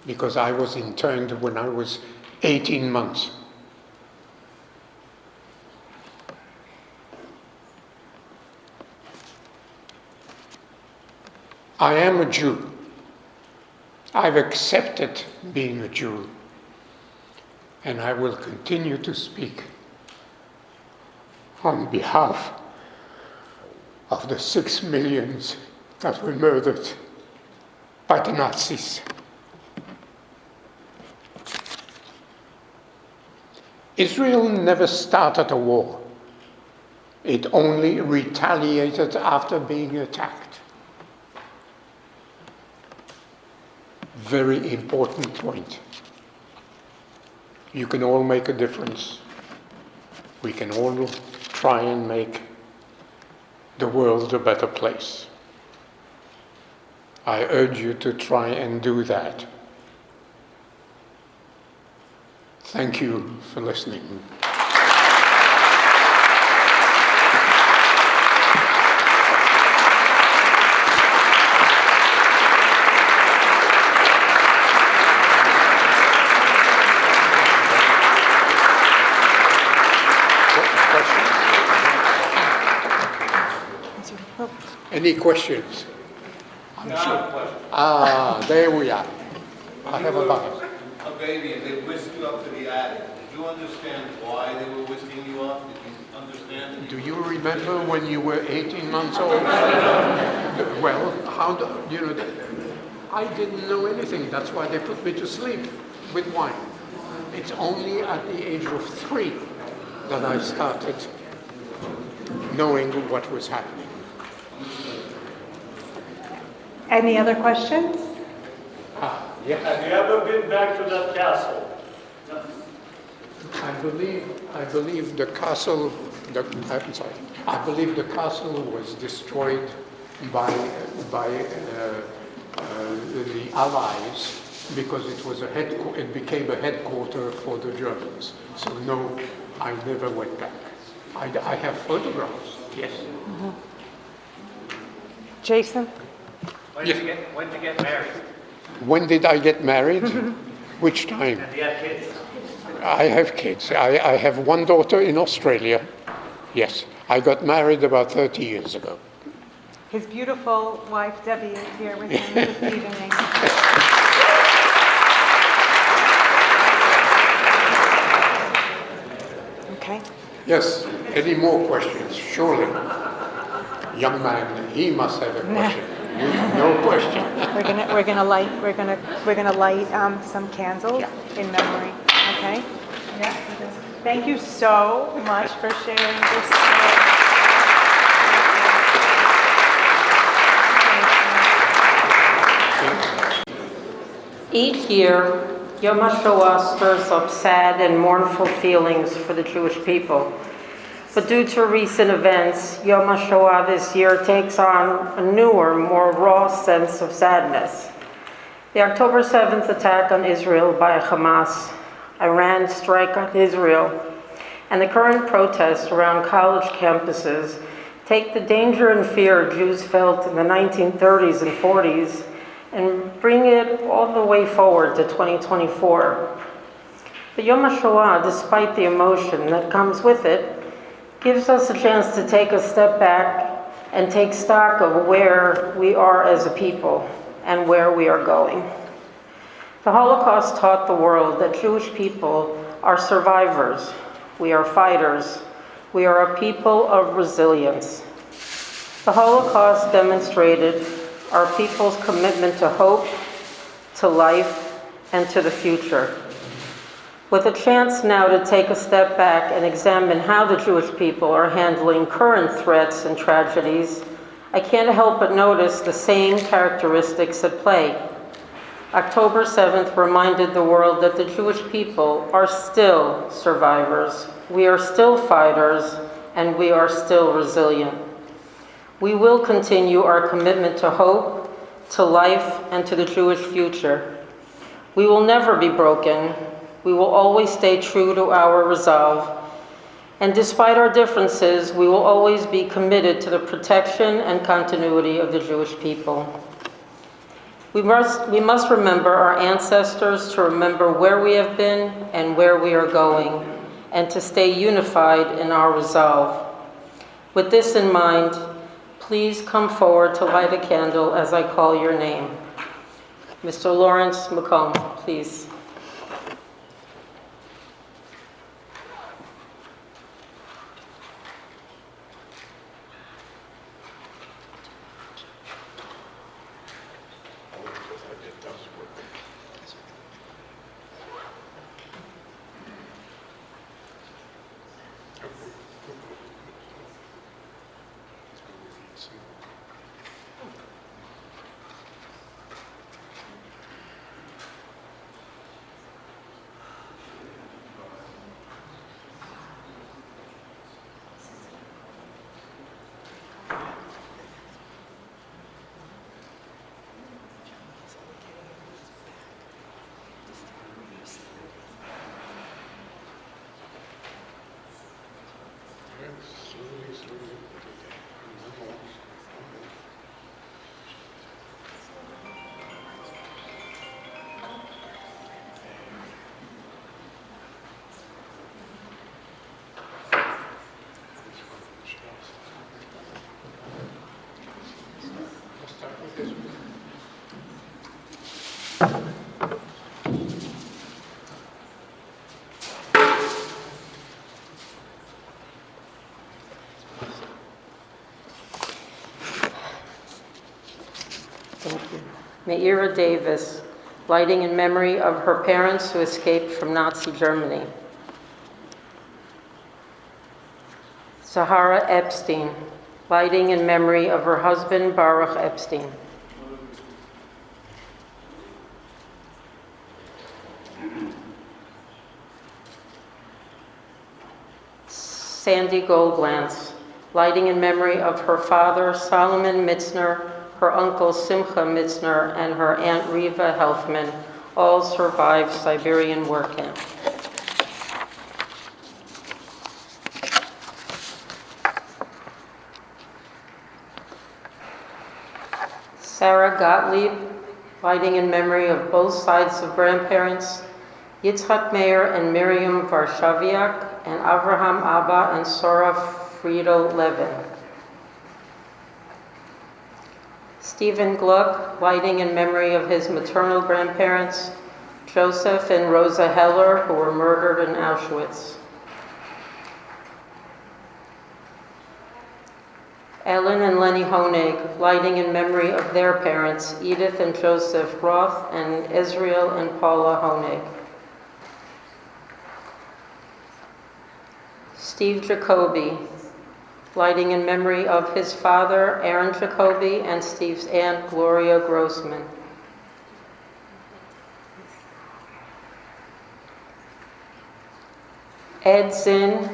because I was interned when I was 18 months. I am a Jew. I've accepted being a Jew, and I will continue to speak on behalf of the 6 millions that were murdered by the Nazis. Israel never started a war. It only retaliated after being attacked. Very important point. You can all make a difference. We can all try and make the world a better place. I urge you to try and do that. Thank you for listening. Any questions? I'm sure. There we are. I have a bucket. A baby, and they whisked you up to the attic. Did you understand why they were whisking you up? Did you understand? Do you remember when you were 18 months old? Well, I didn't know anything. That's why they put me to sleep with wine. It's only at the age of 3 that I started knowing what was happening. Any other questions? Yes. Have you ever been back to that castle? I believe the castle. I believe the castle was destroyed by the Allies because it became a headquarter for the Germans. So no, I never went back. I have photographs. Yes. Jason? When did you get married? When did I get married? Which time? And do you have kids? I have kids. I have one daughter in Australia. Yes. I got married about 30 years ago. His beautiful wife, Debbie, is here with him this evening. Okay. Yes. Any more questions? Surely. Young man, he must have a question. No question. We're gonna light some candles in memory. Okay. Yeah. Thank you so much for sharing this. Each year, Yom HaShoah stirs up sad and mournful feelings for the Jewish people. But due to recent events, Yom HaShoah this year takes on a newer, more raw sense of sadness. The October 7th attack on Israel by Hamas, Iran's strike on Israel, and the current protests around college campuses take the danger and fear Jews felt in the 1930s and 40s and bring it all the way forward to 2024. But Yom HaShoah, despite the emotion that comes with it, gives us a chance to take a step back and take stock of where we are as a people and where we are going. The Holocaust taught the world that Jewish people are survivors. We are fighters. We are a people of resilience. The Holocaust demonstrated our people's commitment to hope, to life, and to the future. With a chance now to take a step back and examine how the Jewish people are handling current threats and tragedies, I can't help but notice the same characteristics at play. October 7th reminded the world that the Jewish people are still survivors, we are still fighters, and we are still resilient. We will continue our commitment to hope, to life, and to the Jewish future. We will never be broken. We will always stay true to our resolve. And despite our differences, we will always be committed to the protection and continuity of the Jewish people. We must remember our ancestors, to remember where we have been and where we are going, and to stay unified in our resolve. With this in mind, please come forward to light a candle as I call your name. Mr. Lawrence McComb, please. Meira Davis, lighting in memory of her parents who escaped from Nazi Germany. Sahara Epstein, lighting in memory of her husband Baruch Epstein. Sandy Goldglantz, lighting in memory of her father Solomon Mitzner, her uncle Simcha Mitzner, and her aunt Riva Helfman, all survived Siberian work camp. Sarah Gottlieb, lighting in memory of both sides of grandparents, Yitzhak Meir and Miriam Varshaviak, and Avraham Abba and Sora Friedel Levin. Stephen Gluck, lighting in memory of his maternal grandparents, Joseph and Rosa Heller, who were murdered in Auschwitz. Ellen and Lenny Honig, lighting in memory of their parents, Edith and Joseph Roth, and Israel and Paula Honig. Steve Jacoby, lighting in memory of his father, Aaron Jacoby, and Steve's aunt, Gloria Grossman. Ed Zinn,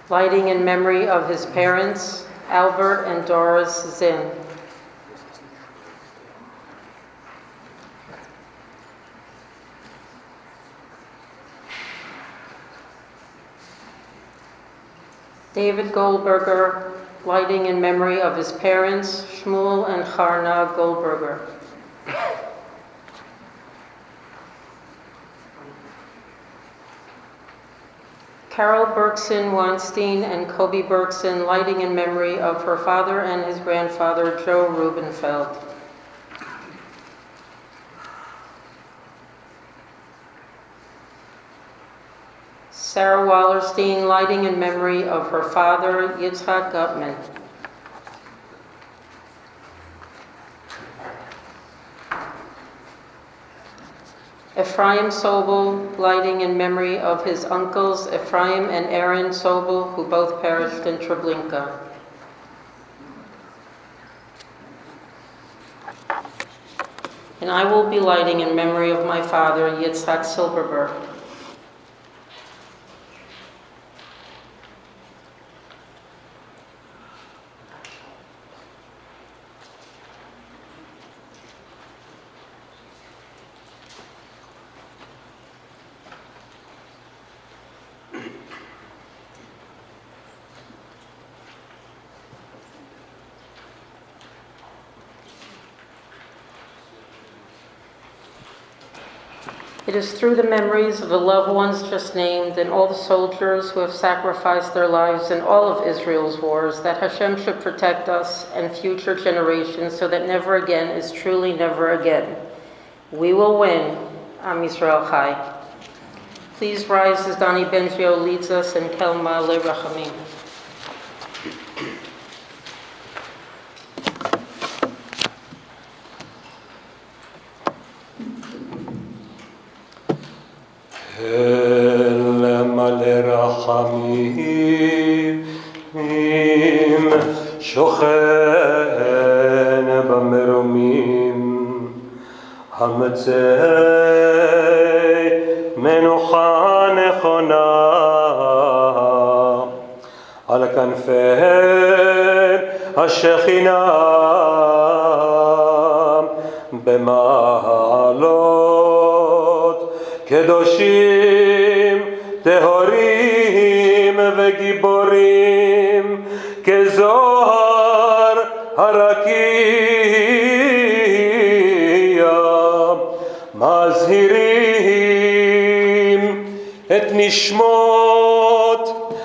lighting in memory of his parents, Albert and Doris Zinn. David Goldberger, lighting in memory of his parents, Shmuel and Charna Goldberger. Carol Berkson Weinstein and Kobe Berkson, lighting in memory of her father and his grandfather, Joe Rubenfeld. Sarah Wallerstein, lighting in memory of her father, Yitzhak Gutman. Ephraim Sobel, lighting in memory of his uncles, Ephraim and Aaron Sobel, who both perished in Treblinka. And I will be lighting in memory of my father, Yitzhak Silberberg. It is through the memories of the loved ones just named and all the soldiers who have sacrificed their lives in all of Israel's wars that Hashem should protect us and future generations so that never again is truly never again. We will win. Am Yisrael Chai. Please rise as Donnie Bengio leads us in Kelma Lerachamim. רחמים שוכן במרומים המצא מנוחה נכונה על כנפי השכינה במעלות קדושים טהורים וגיבורים כזוהר הרקיע מזהירים את נשמות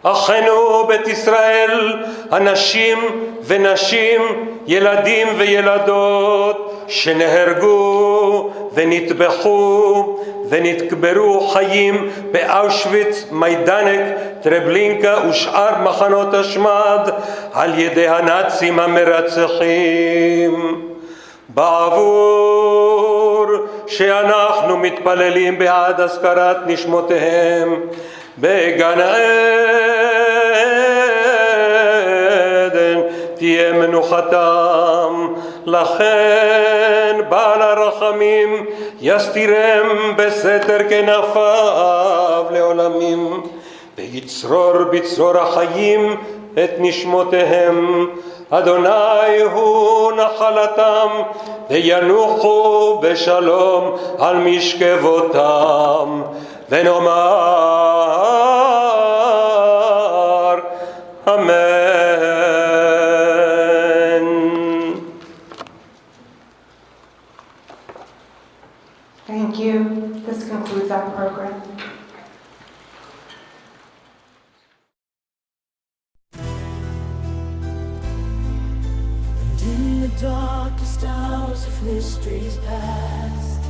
אחינו בית ישראל, אנשים ונשים, ילדים וילדות שנהרגו ונטבחו ונתקברו חיים באושוויץ, מיידנק, טרבלינקה ושאר מחנות השמד על ידי הנאצים המרצחים. בעבור שאנחנו מתפללים בעד הזכרת נשמותיהם בגן עדן תהיה מנוחתם, לכן בעל הרחמים יסתירם בסתר כנפיו לעולמים ויצרור בצרור החיים את נשמותיהם. אדוני הוא נחלתם וינוחו בשלום על משכבותם. ונאמר אמן. Thank you. This concludes our program. And in the darkest hours of history's past,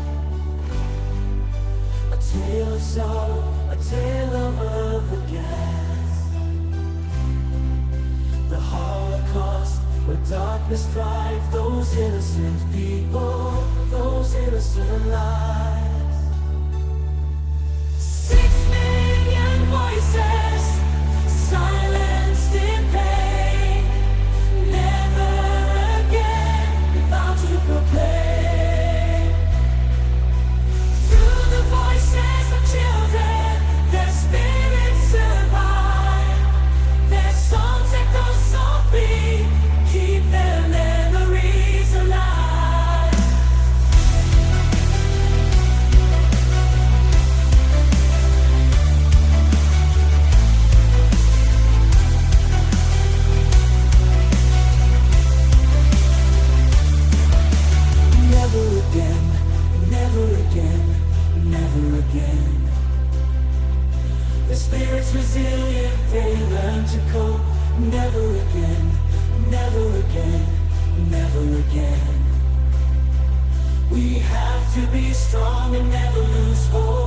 a tale of sorrow, a tale of love aghast. The Holocaust, where darkness thrived, those innocent people, those innocent lives. 6 million voices silenced in pain. Never again we vow to proclaim. Through the voices of children, their spirits survive. Their songs echo softly, keep their memories alive. Never again, never again, never again. The spirit's resilient, they learn to cope. Never again, never again, never again. We have to be strong and never lose hope.